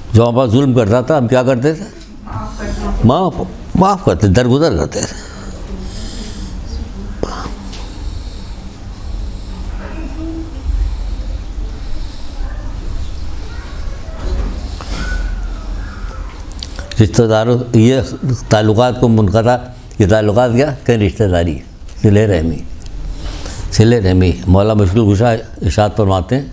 जो हमारे पास जुल्म करता था हम क्या करते थे? माफ़ करते, दरगुजर करते थे। रिश्तेदारों, ये ताल्लुकात को मुनक़ता, ये ताल्लुकात क्या कहीं रिश्तेदारी, सिले रहमी। मौला मुश्किल कुशा इरशाद फरमाते हैं,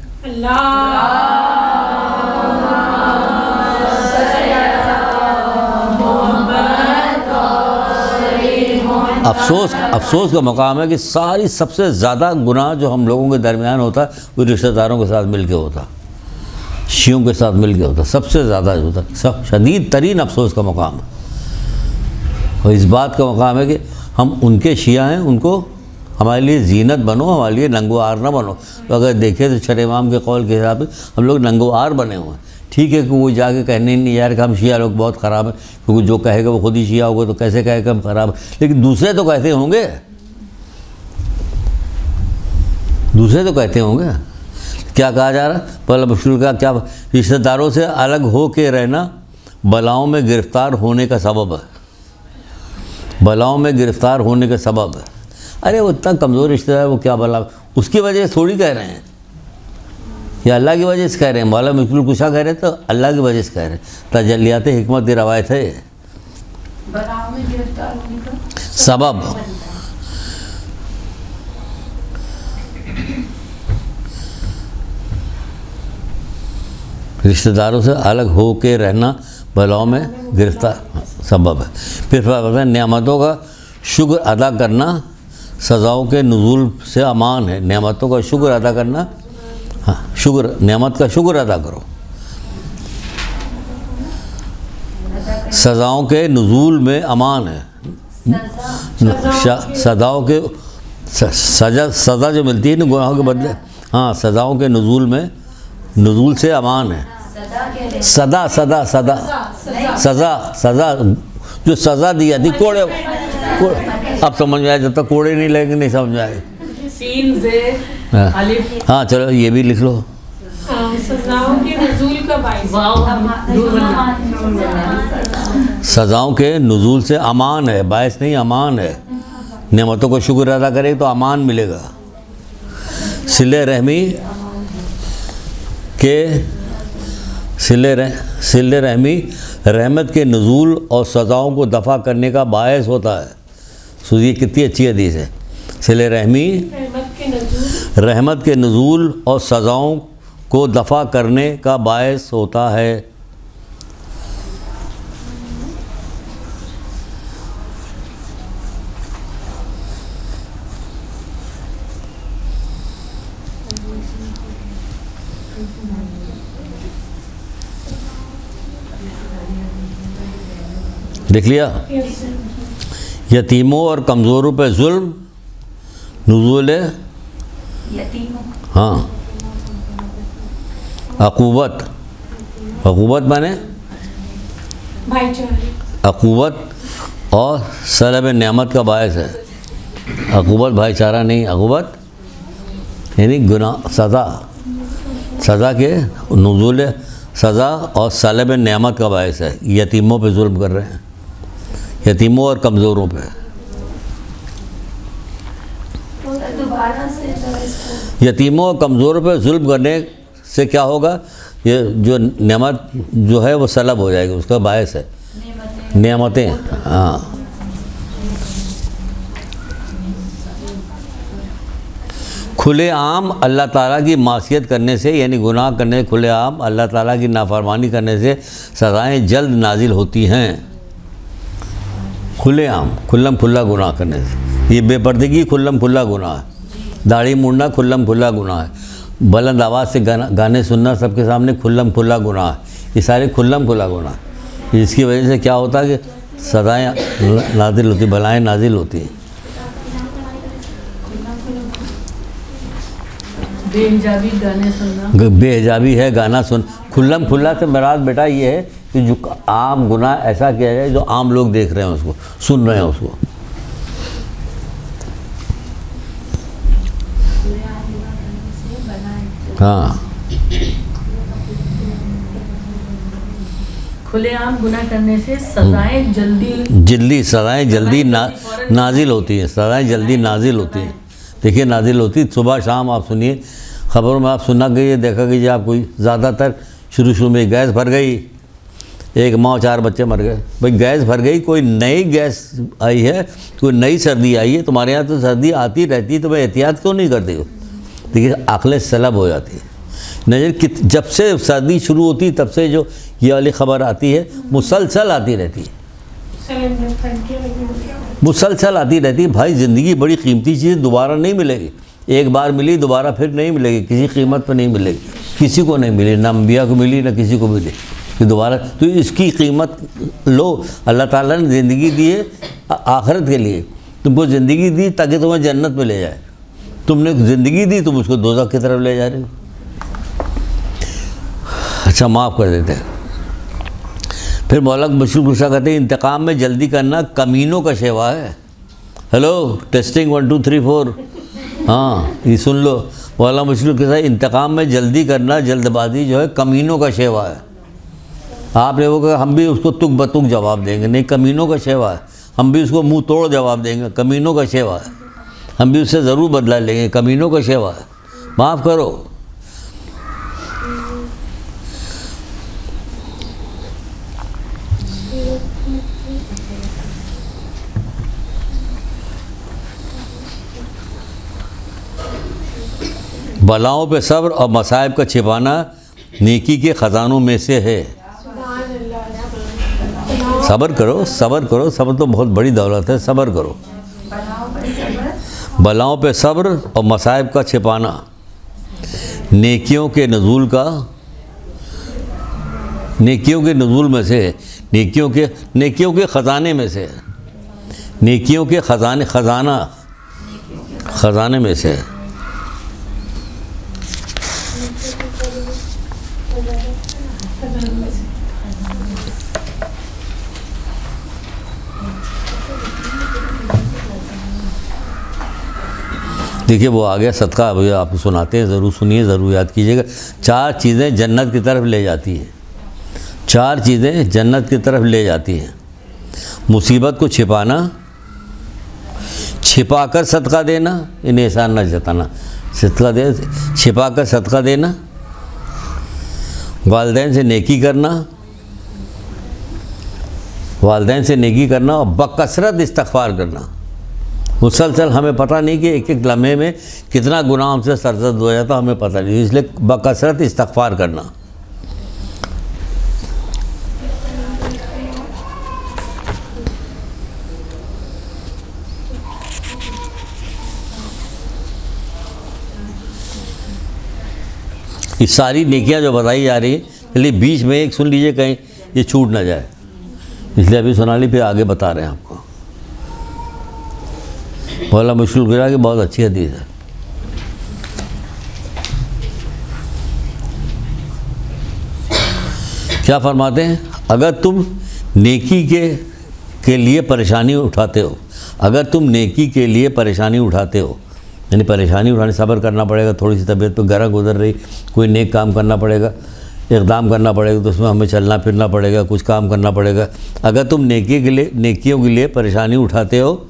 अफसोस का मकाम है कि सारी सबसे ज़्यादा गुनाह जो हम लोगों के दरमियान होता है वो रिश्तेदारों के साथ मिल के होता, शियों के साथ मिल के होता, सबसे ज़्यादा होता, सब शदीद तरीन अफसोस का मकाम है। और इस बात का मकाम है कि हम उनके शिया हैं, उनको हमारे लिए जीनत बनो, हमारे लिए नंगोआर ना बनो। तो अगर देखें तो छठे इमाम के कौल के हिसाब से हम लोग नंगोआर बने हुए हैं। ठीक है कि वो जाके कहने नहीं यार कि हम शिया लोग बहुत ख़राब हैं, क्योंकि जो कहेगा वो खुद ही शिया होगा तो कैसे कहेगा हम ख़राब है, लेकिन दूसरे तो कहते होंगे, दूसरे तो कहते होंगे। क्या कहा जा रहा है? पहला बशुल का क्या, रिश्तेदारों से अलग हो के रहना बलाओं में गिरफ़्तार होने का सबब है, बलाओं में गिरफ़्तार होने का सबब है। अरे वो इतना कमज़ोर रिश्तेदार, वो क्या बला, उसकी वजह से थोड़ी कह रहे हैं, या अल्लाह की वजह से कह रहे हैं। मौला मुश्किल कुशा कह रहे हैं तो अल्लाह की वजह से कह रहे हैं। तजल्लियात हिकमत की रवायत है, बलाओं में गिरफ्तार होने का सबब। रिश्तेदारों से अलग हो के रहना बलाओं में गिरफ्तार सबब है। फिर नेमतों का शुक्र अदा करना सज़ाओं के नुज़ूल से अमान है। नेमतों का शुक्र अदा करना, हाँ शुक्र, नेमत का शुक्र अदा करो। सज़ाओं के नुज़ूल में अमान है, सज़ाओं के सज़ा जो मिलती है ना गुनाहों के बदले, हाँ सज़ाओं के नुज़ूल में, नुज़ूल से अमान है। सदा सदा सदा सज़ा, सज़ा जो सज़ा दी जाती, कोड़े, अब समझ में आए, जब तक कोड़े नहीं लगेंगे नहीं समझ में आए। हाँ चलो ये भी लिख लो। सजाओं के नुज़ूल का बाइस, सज़ाओं के नुज़ूल से अमान है, बायस नहीं अमान है। नेमतों को शुक्र अदा करे तो अमान मिलेगा। सिले रहमी के सिले रहमी रहमत के नुज़ूल और सज़ाओं को दफ़ा करने का बायस होता है। सुनिए कितनी अच्छी हदीस है। सिले रहमी रहमत के नुज़ूल और सज़ाओं को दफ़ा करने का बायस होता है। देख लिया? यतीमों और कमज़ोरों पे जुल्म नुज़ूल, हाँ अक़ूबत, अक़ूबत माने अक़ूबत और सलब नेमत का बायस है। अक़ूबत भाईचारा नहीं, अक़ूबत यानी गुनाह, सज़ा, सज़ा के नुज़ूल सज़ा और सलब नेमत का बायस है। यतीमों पे जुल्म कर रहे हैं, यतीमों और कमज़ोरों पे। यतीमों और कमज़ोरों पे जुल्म करने से क्या होगा, ये जो नेमत जो है वो सलब हो जाएगी, उसका बायस है नेमतें। हाँ खुले आम अल्लाह ताला की मासियत करने से, यानी गुनाह करने से, खुले आम अल्लाह ताला की नाफरमानी करने से सज़ाएँ जल्द नाजिल होती हैं। खुले आम, खुल्लम खुल्ला गुनाह करने से, ये बेपर्दगी खुल्लम खुल्ला गुनाह है। दाढ़ी मुड़ना खुल्लम खुल्ला गुनाह है। बुलंद आवाज़ से गाने सुनना सबके सामने खुल्लम खुल्ला गुनाह है। ये सारे खुल्लम खुल्ला गुनाह है। इसकी वजह से क्या होता है कि सदाएँ नाजिल होती, भलाएँ नाजिल होती हैं। बेहिजाबी गाने सुनना, बेहिजाबी है गाना सुन। खुल्लम खुल्ला से मुराद बेटा ये है कि जो आम गुनाह ऐसा किया जाए जो आम लोग देख रहे हैं, उसको सुन रहे हैं उसको। हाँ खुलेआम गुनाह करने से सजाएं जल्दी सजाएं जल्दी नाजिल होती हैं, सजाएं जल्दी नाजिल होती हैं। देखिए नाजिल होती सुबह शाम। आप सुनिए खबरों में, आप सुनना गई, देखा कीजिए आप, कोई ज़्यादातर शुरू में गैस भर गई, एक माँ 4 बच्चे मर गए। भाई गैस भर गई, कोई नई गैस आई है, कोई नई सर्दी आई है, तुम्हारे यहाँ तो सर्दी आती रहती है, तो भाई एहतियात क्यों नहीं करते हो? देखिए अक्ल सलब हो जाती है। नज़र जब से सर्दी शुरू होती तब से जो ये वाली ख़बर आती है मुसलसल आती रहती है। मुसलसल आती रहती है भाई। ज़िंदगी बड़ी कीमती चीज़, दोबारा नहीं मिलेगी। एक बार मिली, दोबारा फिर नहीं मिलेगी, किसी कीमत पर नहीं मिलेगी, किसी को नहीं मिली, ना अंबिया को मिली ना किसी को मिली कि दोबारा। तो इसकी कीमत लो। अल्लाह ताला ने ज़िंदगी दी है आखिरत के लिए। तुमको ज़िंदगी दी ताकि तुम्हें जन्नत में ले जाए। तुमने ज़िंदगी दी, तुम उसको दोज़ख की तरफ ले जा रहे हो। अच्छा, माफ़ कर देते हैं। फिर मौलक मशहूर गुस्सा कहते हैं, इंतकाम में जल्दी करना कमीनों का शेवा है। Hello, testing 1 2 3 4। हाँ, ये सुन लो। मौला मशहूर कहता है, इंतकाम में जल्दी करना, जल्दबाजी जो है कमीनों का शेवा है। आपने वो कहा हम भी उसको तुक बतुक जवाब देंगे, नहीं, कमीनों का शेवा है। हम भी उसको मुंह तोड़ जवाब देंगे, कमीनों का शेवा है। हम भी उससे ज़रूर बदला लेंगे, कमीनों का शेवा है। माफ़ करो। बलाओं पे सब्र और मसाइब का छिपाना नेकी के ख़जानों में से है। सब्र करो, सब्र करो। सब्र तो बहुत बड़ी दौलत है। सब्र करो। बलाओं पे सब्र और मसाइब का छिपाना नेकियों के नज़ूल का, नेकियों के नज़ूल में से, नेकियों के ख़जाने में से, नेकियों के ख़जाने में से। देखिए वो आ गया सदका। अभी आपको सुनाते हैं, ज़रूर सुनिए, ज़रूर याद कीजिएगा। 4 चीज़ें जन्नत की तरफ ले जाती हैं। 4 चीज़ें जन्नत की तरफ ले जाती हैं। मुसीबत को छिपाना, छिपाकर सदका देना, इन्हें एहसान न जताना, सदका दे, छिपाकर सदका देना, वालिदैन से नेकी करना, वालिदैन से नेकी करना और बकसरत इस्तग़फ़ार करना। मुसलसल हमें पता नहीं कि एक एक लम्हे में कितना गुनाह हमसे सरजद हो जाता, हमें पता नहीं, इसलिए बकसरत इस्तग़फ़ार करना। ये सारी नेकियां जो बताई जा रही हैं, इसलिए बीच में एक सुन लीजिए, कहीं ये छूट ना जाए, इसलिए अभी सुना ली, फिर आगे बता रहे हैं आपको। मौला मशहूर गिरा कि बहुत अच्छी हदीस है। क्या फरमाते हैं? अगर तुम नेकी के लिए परेशानी उठाते हो, अगर तुम नेकी के लिए परेशानी उठाते हो, यानी परेशानी उठाने सब्र करना पड़ेगा, थोड़ी सी तबीयत पे गरा गुजर रही, कोई नेक काम करना पड़ेगा, इक़दाम करना पड़ेगा, तो उसमें हमें चलना फिरना पड़ेगा, कुछ काम करना पड़ेगा। अगर तुम नेकियों के लिए परेशानी उठाते हो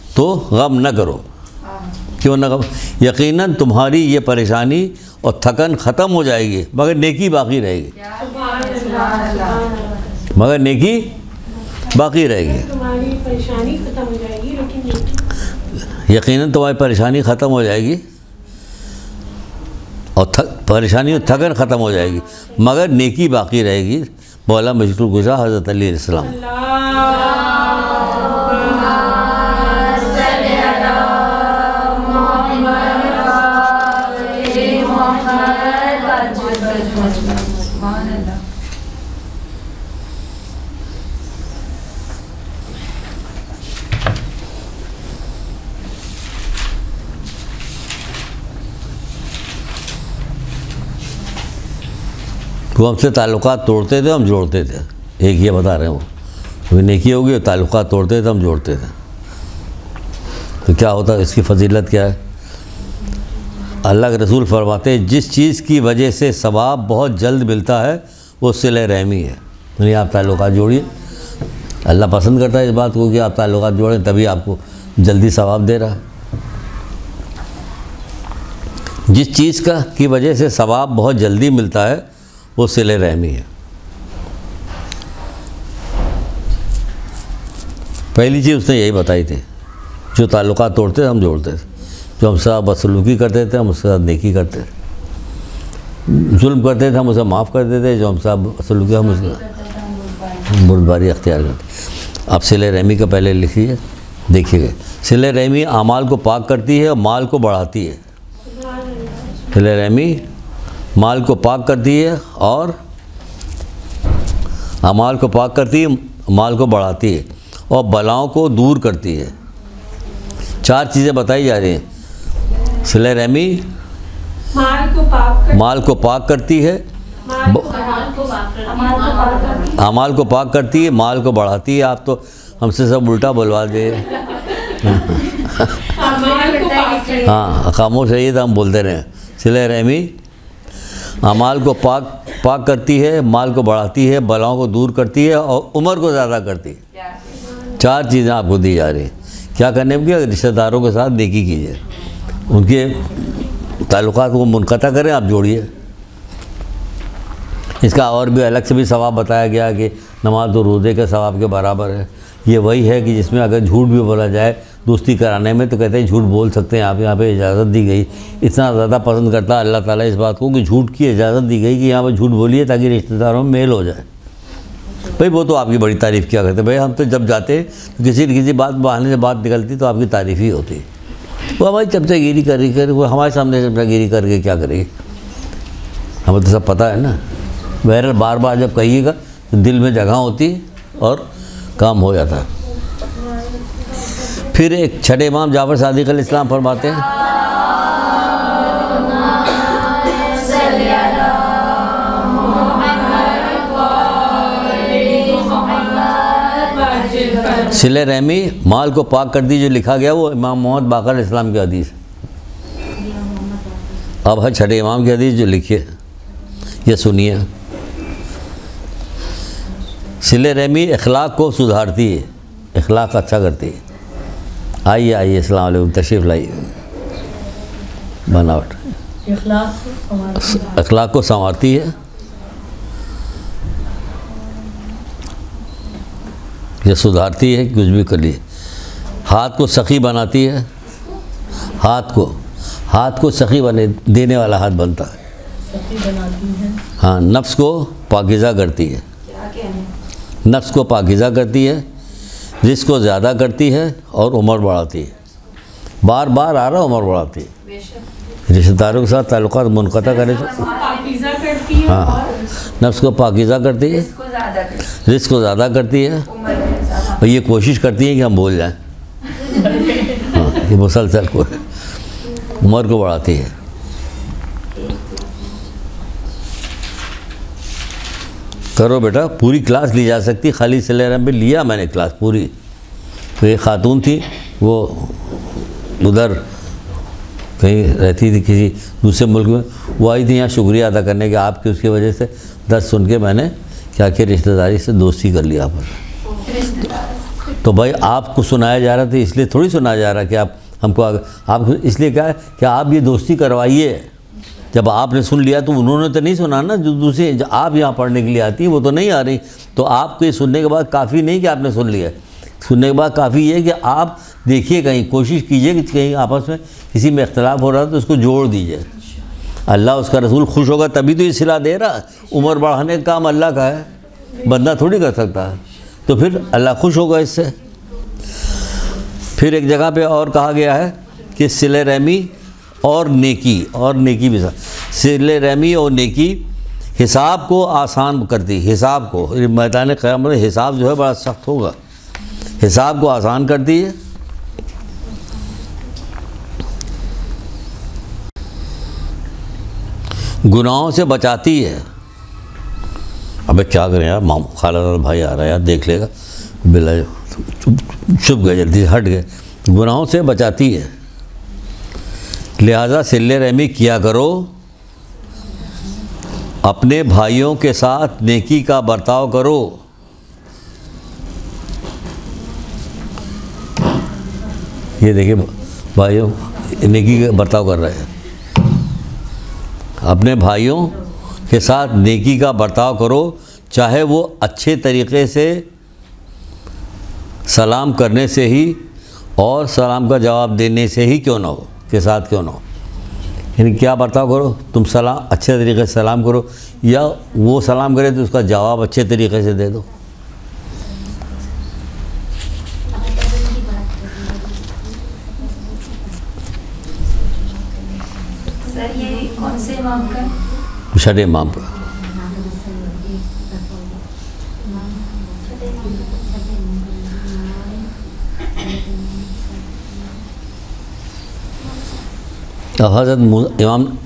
तो गम न करो। क्यों न गम? यकीनन तुम्हारी ये परेशानी और थकन ख़त्म हो जाएगी, मगर नेकी बाकी रहेगी, मगर नेकी बाकी रहेगी। तुम्हारी परेशानी खत्म हो जाएगी, लेकिन यकीनन तुम्हारी परेशानी ख़त्म हो जाएगी और परेशानी और थकन ख़त्म हो जाएगी, मगर नेकी बाकी रहेगी। मौला मशहूर गुज़ा हज़रत अली अलैहिस्सलाम। वो हमसे ताल्लुकात तोड़ते थे, हम जोड़ते थे। एक ये बता रहे हैं, वो नेकी होगी, ताल्लुकात तोड़ते थे, हम जोड़ते थे। तो क्या होता है, इसकी फजीलत क्या है? अल्लाह के रसूल फरमाते हैं, जिस चीज़ की वजह से सवाब बहुत जल्द मिलता है वो सिले रहमी है। यानी आप ताल्लुकात जोड़िए, अल्लाह पसंद करता है इस बात को कि आप ताल्लुकात जोड़ें, तभी आपको जल्दी सवाब दे रहा है। जिस चीज़ की वजह से सवाब बहुत जल्दी मिलता है वो सिले रहमी है। पहली चीज़ उसने यही बताई थी, जो ताल्लुकात तोड़ते थे हम जोड़ते थे, जो हमसे बदसलूकी करते थे हम उसके साथ नेकी करते थे, जुल्म करते थे हम उसे माफ़ कर देते, जो हमसे बदसलूकी हम उसके बुर्दबारी अख्तियार करते। अब सिले रहमी का पहले लिखिए, देखिएगा। सिले रहमी अमाल को पाक करती है और माल को बढ़ाती है। सिले रहमी माल को पाक करती है और अमाल को पाक करती है, माल को बढ़ाती है और बलाओं को दूर करती है। 4 चीज़ें बताई जा रही हैं। सिले रहमी माल को पाक करती है, अमाल को पाक करती है, माल को बढ़ाती है। आप तो हमसे सब उल्टा बोलवा दे। हाँ, खामोश रहिए तो हम बोलते रहे। सिले रहमी अमाल को पाक करती है, माल को बढ़ाती है, बलाओं को दूर करती है और उम्र को ज़्यादा करती है। 4 चीज़ें आपको दी जा रही हैं। क्या करने की? रिश्तेदारों के साथ नेकी कीजिए, उनके ताल्लुकात को मुनक़ता करें, आप जोड़िए। इसका और भी अलग से भी सवाब बताया गया कि नमाज और रोज़े के सवाब के बराबर है। ये वही है कि जिसमें अगर झूठ भी बोला जाए दोस्ती कराने में तो कहते हैं झूठ बोल सकते हैं आप, यहाँ पे इजाज़त दी गई। इतना ज़्यादा पसंद करता है अल्लाह ताला इस बात को कि झूठ की इजाज़त दी गई कि यहाँ पर झूठ बोलिए ताकि रिश्तेदारों में मेल हो जाए। भाई वो तो आपकी बड़ी तारीफ़ क्या करते, भाई हम तो जब जाते तो किसी बात बहाने से बात निकलती तो आपकी तारीफ़ ही होती। वो हमारी चमचागिरी कर वो हमारे सामने चमचागिरी करके क्या करेगी, हमें तो सब पता है ना। बहरहाल बार बार जब कहिएगा तो दिल में जगह होती है और काम हो जाता है। फिर एक छठे इमाम जाफर सादिक अलैहिस्सलाम फरमाते हैं, सिले रहमी माल को पाक कर दी, जो लिखा गया वो इमाम मोहम्मद बाक़र अलैहिस्सलाम की हदीस। अब है छठे इमाम की हदीस जो लिखिए, ये सुनिए। सिले रहमी इखलाक को सुधारती है, इखलाक अच्छा करती है। आइए अस्सलाम वालेकुम, तशरीफ़ लाइए। बनावट इखलाक को संवारती है, ये सुधारती है, कुछ भी कर लिए। हाथ को सखी बनाती है, हाथ को सखी बने देने वाला हाथ बनता है। हाँ, नफ्स को पाकीज़ा करती है, नफ्स को पाकीज़ा करती है, रिस्क को ज़्यादा करती है और उम्र बढ़ाती है। बार बार आ रहा उम्र बढ़ाती है। रिश्तेदारों के साथ ताल्लुकात मुनक़ता करें तो हाँ, नफ्स को पाकीज़ा करती है, रिस्क को ज़्यादा करती है और ये कोशिश करती है कि हम भूल जाएं। हाँ, ये मुसलसल को उम्र को बढ़ाती है। करो बेटा, पूरी क्लास ली जा सकती, खाली सिले रहमी पे लिया मैंने क्लास पूरी। तो एक खातून थी, वो उधर कहीं रहती थी किसी दूसरे मुल्क में, वो आई थी यहाँ शुक्रिया अदा करने के आपकी उसकी वजह से दर्स सुन के मैंने क्या किया, रिश्तेदारी से दोस्ती कर लिया पर। तो भाई आपको सुनाया जा रहा था इसलिए थोड़ी सुनाया जा रहा कि आप हमको आपको इसलिए क्या है कि आप ये दोस्ती करवाइए। जब आपने सुन लिया तो उन्होंने तो नहीं सुना ना, जो दूसरे जो आप यहाँ पढ़ने के लिए आती है वो तो नहीं आ रही। तो आपको ये सुनने के बाद काफ़ी नहीं कि आपने सुन लिया, सुनने के बाद काफ़ी ये कि आप देखिए, कहीं कोशिश कीजिए कि कहीं आपस में किसी में इख्तलाफ हो रहा है तो उसको जोड़ दीजिए। अल्लाह उसका रसूल खुश होगा तभी तो ये सिला दे रहा। उम्र बढ़ाने का काम अल्लाह का है, बंदा थोड़ी कर सकता है। तो फिर अल्लाह खुश होगा इससे। फिर एक जगह पे और कहा गया है कि सिले रहमी और नेकी भी, सिले रहमी और नेकी हिसाब को आसान करती, हिसाब को मैदान क़यामत में हिसाब जो है बड़ा सख्त होगा, हिसाब को आसान करती है। गुनाहों से बचाती है। अबे क्या करें यार, मामू खाला भाई आ रहा है यार, देख लेगा, बिल्ला चुप गए, जल्दी से हट गए। गुनाहों से बचाती है, लिहाजा सिले रहमी किया करो, अपने भाइयों के साथ नेकी का बर्ताव करो। ये देखिए भाइयों, नेकी का बर्ताव कर रहे हैं। अपने भाइयों के साथ नेकी का बर्ताव करो, चाहे वो अच्छे तरीक़े से सलाम करने से ही और सलाम का जवाब देने से ही क्यों ना हो, के साथ क्यों ना हो। यानी क्या बर्ताव करो, तुम सलाम अच्छे तरीके से सलाम करो, या वो सलाम करे तो उसका जवाब अच्छे तरीके से दे दो। सर ये कौन से इमाम का? छठे इमाम का। हज़रत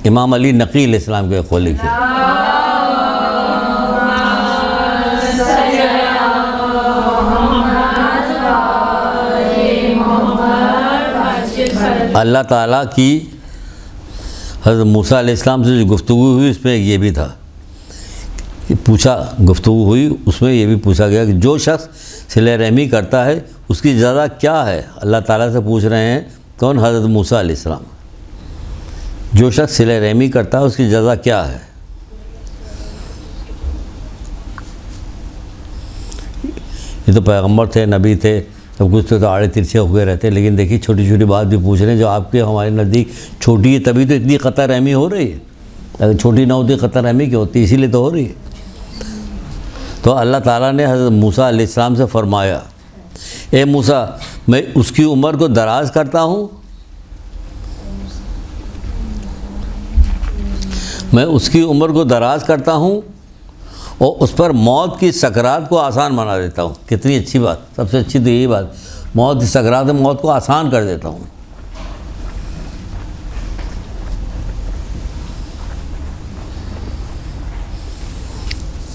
इमाम अली नकी अलैहिस्सलाम के कौल लिखे। अल्लाह ताला की हज़रत मूसा अलैहिस्सलाम से जो गुफ्तगू हुई उसमें ये भी था कि गुफ्तगू हुई उसमें ये भी पूछा गया कि जो शख्स सिले रहमी करता है उसकी ज़्यादा क्या है। अल्लाह ताला से पूछ रहे हैं कौन? हज़रत मूसा अलैहिस्सलाम। जो शख्स सिले रहमी करता है उसकी ज़्यादा क्या है। ये तो पैगंबर थे, नबी थे, सब कुछ तो आड़े तिरछे हो गए रहते, लेकिन देखिए छोटी छोटी बात भी पूछ रहे हैं जो आपके हमारे नज़दीक छोटी है, तभी तो इतनी क़ता रहमी हो रही है। अगर छोटी ना होती क़ता रहमी क्यों होती? इसीलिए तो हो रही है। तो अल्लाह ताला ने हज़रत मूसा अलैहिस्सलाम से फरमाया, ए मूसा, मैं उसकी उम्र को दराज करता हूँ, मैं उसकी उम्र को दराज करता हूँ और उस पर मौत की सकरात को आसान बना देता हूँ। कितनी अच्छी बात, सबसे अच्छी तो यही बात, मौत की सकरात में मौत को आसान कर देता हूँ।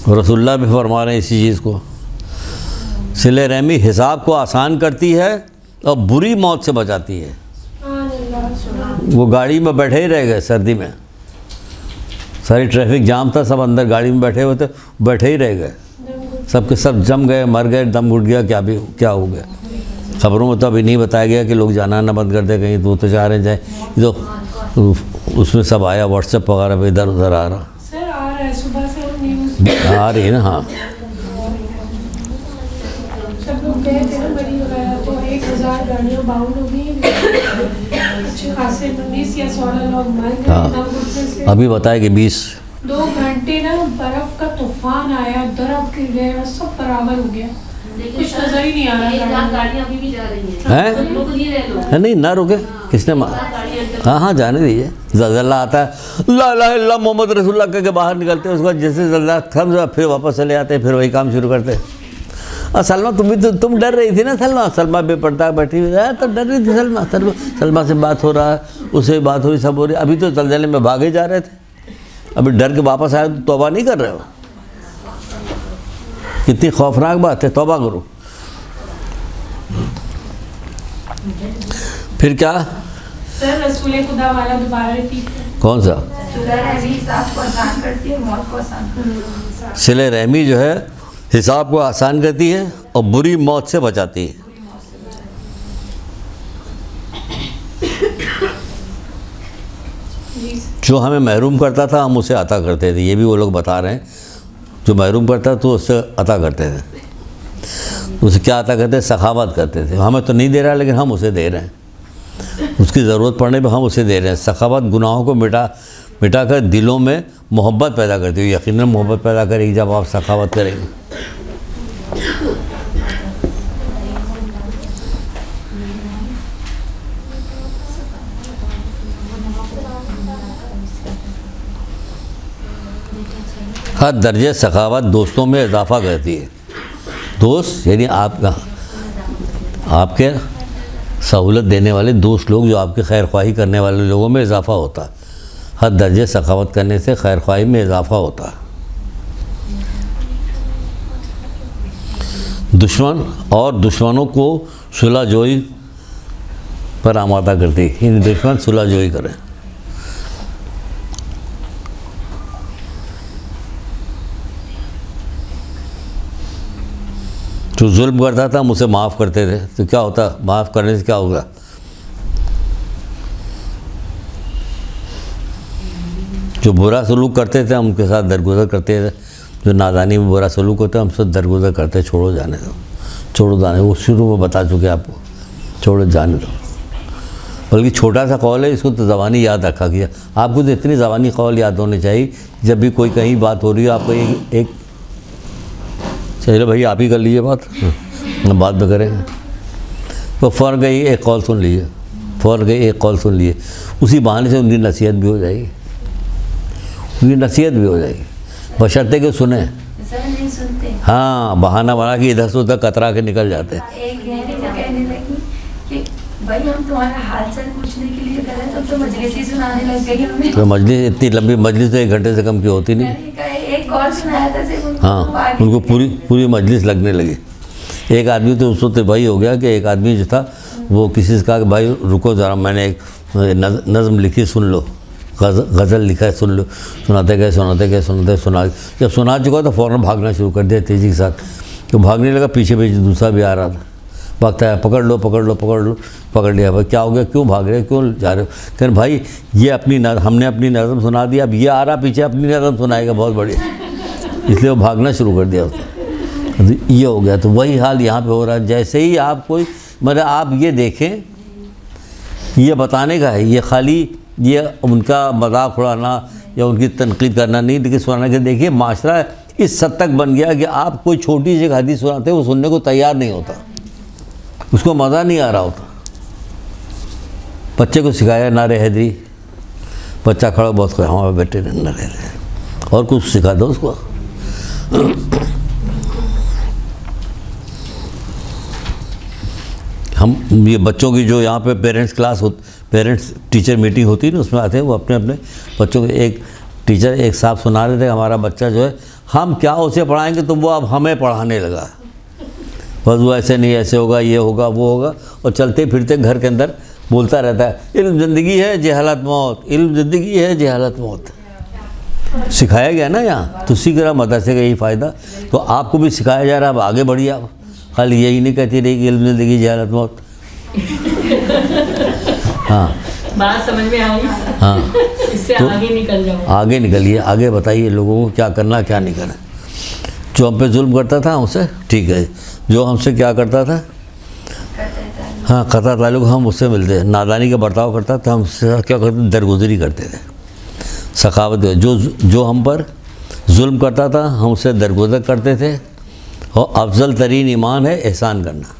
रसूलुल्लाह भी फरमा रहे हैं इसी चीज़ को। सिले रहमी हिसाब को आसान करती है और बुरी मौत से बचाती है। वो गाड़ी में बैठे ही रह गए सर्दी में, सारी ट्रैफिक जाम था, सब अंदर गाड़ी में बैठे हुए थे, बैठे ही रह गए, सबके सब जम गए, मर गए, दम घुट गया, क्या हो गया। खबरों में तो अभी नहीं बताया गया कि लोग जाना ना बंद कर दे कहीं, तो चाह रहे जाए, तो उसमें सब आया व्हाट्सएप वगैरह पे इधर उधर आ रहा है, सुबह से न्यूज़ आ रही है ना। हाँ, सब लोग गए थे ना बड़ी वगैरह, तो 1000 गाड़ियाँ बाउंड हो गई, अच्छे खासे 19 या 16 लोग मर गए। हाँ, अभी बताया कि 2 घंटे ना बर्फ का तूफान आया, दरख्त गिर गए, सब बराबर हो गया, कुछ नजर ही नहीं आ रहा। गाड़ियाँ अभी भी जा रही हैं। है नहीं ना रुके, किसने हाँ हाँ जाने दीजिए। ज़लज़ला आता है, ला इलाहा इल्लल्लाह मोहम्मद रसूलुल्लाह कह के बाहर निकलते हैं, उसके बाद जैसे ज़लज़ला खत्म फिर वापस चले आते हैं, फिर वही काम शुरू करते हैं। और सलमा तुम डर रही थी ना, सलमा बेपर्दा बैठी हुई है, तो डर रही थी सलमा से बात हो रहा है, उससे बात हो रही, सब हो रही। अभी तो ज़लज़ले में भागे जा रहे थे, अभी डर के वापस आए तो तौबा नहीं कर रहे हो। कितनी खौफनाक बात है, तौबा करो। फिर क्या सर? रसूल खुदा वाला दोबारा रिपीट करें। कौन सा? सिले रहमी जो है हिसाब को आसान करती है और बुरी मौत से बचाती है। जो हमें महरूम करता था हम उसे अता करते थे, ये भी वो लोग बता रहे हैं। जो महरूम करता तो उससे अता करते थे, उसे क्या अता करते? सखावत करते थे। हमें तो नहीं दे रहा लेकिन हम उसे दे रहे हैं, उसकी ज़रूरत पड़ने पर हम उसे दे रहे हैं। सखावत गुनाहों को मिटा कर दिलों में मोहब्बत पैदा करती है। यकीनन मोहब्बत पैदा करेगी जब आप सखावत करेंगे। हर दर्जे सखावत दोस्तों में इजाफा करती है। दोस्त यानी आपके सहूलत देने वाले दोस्त लोग, जो आपके खैर ख्वाही करने वाले लोगों में इजाफा होता है। हर दर्जे सखावत करने से खैर ख्वाही में इजाफा होता है। दुश्मन और दुश्मनों को सुलह जोई पर आमादा करती है। इन दुश्मन सुलह जोई करें। जो जुल्म करता था हम उसे माफ़ करते थे, तो क्या होता? माफ़ करने से क्या होगा? जो बुरा सलूक करते थे हम उनके साथ दरगुजर करते थे। जो नादानी में बुरा सलूक होता है हम सब दरगुजर करते, छोड़ो जाने दो, छोड़ो जाने। वो शुरू में बता चुके आपको, छोड़ो जाने दो। बल्कि छोटा सा कौल है, इसको तो ज़बानी याद रखा गया। आपको तो इतनी ज़बानी कौल याद होनी चाहिए, जब भी कोई कहीं बात हो रही है आपको एक चलो भाई आप ही कर लीजिए बात, बाद में करेंगे। तो फ़ौरन कहीं एक कॉल सुन लीजिए, फ़ौरन एक कॉल सुन लिए, उसी बहाने से उनकी नसीहत भी हो जाएगी, उनकी नसीहत भी हो जाएगी, बशर्ते कि सुने। सर नहीं सुनते। हाँ, बहाना बना के इधर से उधर कतरा के निकल जाते हैं। एक कहने लगी कि भाई हम तुम्हारा हाल चाल पूछने के लिए गए तो मजलिस ही सुनाने लग गई हमें। तो मजलिस, इतनी लंबी मजलिस तो 1 घंटे से कम की होती नहीं। एक कॉल सुनाया था सिर्फ उनको। हाँ, उनको पूरी मजलिस लगने लगी। एक आदमी तो उसको तो भाई हो गया कि एक आदमी जो था वो किसी से कहा कि भाई रुको ज़रा, मैंने एक नज़म लिखी, सुन लो, गज़ल लिखा है, सुन लो। सुनाते गए सुना, जब सुना चुका तो फ़ौरन भागना शुरू कर दिया तेज़ी के साथ। तो भागने लगा, पीछे दूसरा भी आ रहा था, भागता है, पकड़ लो, पकड़ लिया। भाई क्या हो गया, क्यों भाग रहे हो, क्यों जा रहे हो? कहने भाई ये हमने अपनी नज़म सुना दिया, अब ये आ रहा पीछे अपनी नज़म सुनाएगा, बहुत बढ़िया, इसलिए वो भागना शुरू कर दिया उसने। ये हो गया। तो वही हाल यहाँ पे हो रहा है। जैसे ही आप कोई मतलब आप ये देखें, ये बताने का है, ये खाली ये उनका मजाक उड़ाना या उनकी तनकीद करना नहीं, लेकिन सुनाने के देखिए माशरा इस हद तक बन गया कि आप कोई छोटी सी हदीस सुनाते वो सुनने को तैयार नहीं होता, उसको मज़ा नहीं आ रहा होता। बच्चे को सिखाया नारे हैदरी, बच्चा खड़ा बहुत खोया, हमारे बेटे ने नारे हैदरी, और कुछ सिखा दो उसको। हम ये बच्चों की जो यहाँ पे पेरेंट्स टीचर मीटिंग होती है ना, उसमें आते हैं वो अपने अपने बच्चों को, एक टीचर एक साहब सुना रहे थे, हमारा बच्चा जो है हम क्या उसे पढ़ाएंगे तो वो अब हमें पढ़ाने लगा, बस वो ऐसे नहीं ऐसे होगा, ये होगा वो होगा, और चलते फिरते घर के अंदर बोलता रहता है इल्म ज़िंदगी है जहालत मौत, इल्म ज़िंदगी है जहालत मौत। सिखाया गया ना यहाँ, तो उसी तरह मदरसे का यही फ़ायदा, तो आपको भी सिखाया जा रहा है, अब आगे बढ़िए आप, खाली यही नहीं कहती रही कि इल्म ज़िंदगी जहालत मौत। हाँ, बात समझ में आई। हाँ, इससे तो आगे निकल जाओ, आगे निकलिए, आगे बताइए लोगों को क्या करना क्या नहीं करना। जो हम पे जुल्म करता था हमसे ठीक है, जो हमसे क्या करता था, हाँ कता ताल्लुक, हम उससे मिलते, नादानी का बर्ताव करता था, हम उससे क्या करते, दरगुजरी करते थे, सखावत। जो हम पर जुल्म करता था हम उससे दरगुजर करते थे, और अफजल तरीन ईमान है एहसान करना,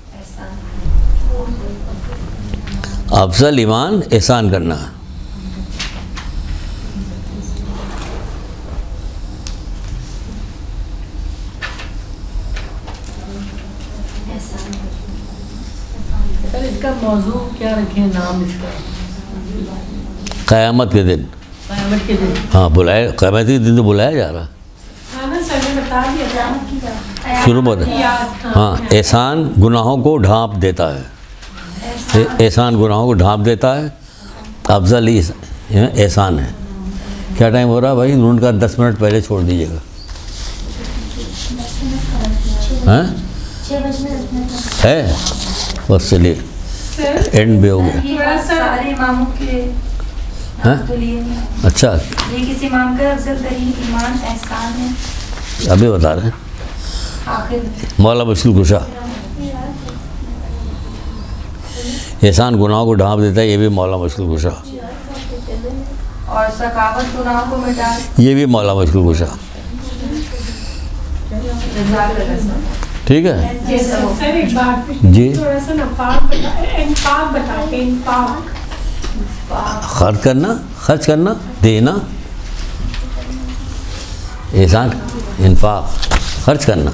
अफजल ईमान एहसान करना। सर इसका मौजू क्या रखें, नाम इसका? क़यामत के दिन। क़यामत के दिन, हाँ बुलाया, क़यामत के दिन तो बुलाया जा रहा। शुरू में हाँ, एहसान गुनाहों को ढांप देता है, एहसान गुनाहों को ढांप देता है, अफजल एहसान है। क्या टाइम हो रहा है भाई, ढूंढ का 10 मिनट पहले छोड़ दीजिएगा। हैं है बस, चलिए एंड भी हो गया। सारे इमामों के अच्छा, ये किसी इमाम का अफजल तरीन ईमान एहसान है, अभी बता रहे हैं। मौला मुश्किल कुशा एहसान गुनाहों को ढांप देता है, ये भी मौला मुश्किल कुशा, और सखावत गुनाहों को मिटा, ये भी मौला मुश्किल कुशा। ठीक है सर एक बात जी, थोड़ा सा इन्फाक बताते, इन्फाक खर्च करना देना, एहसान इन्फाक खर्च करना।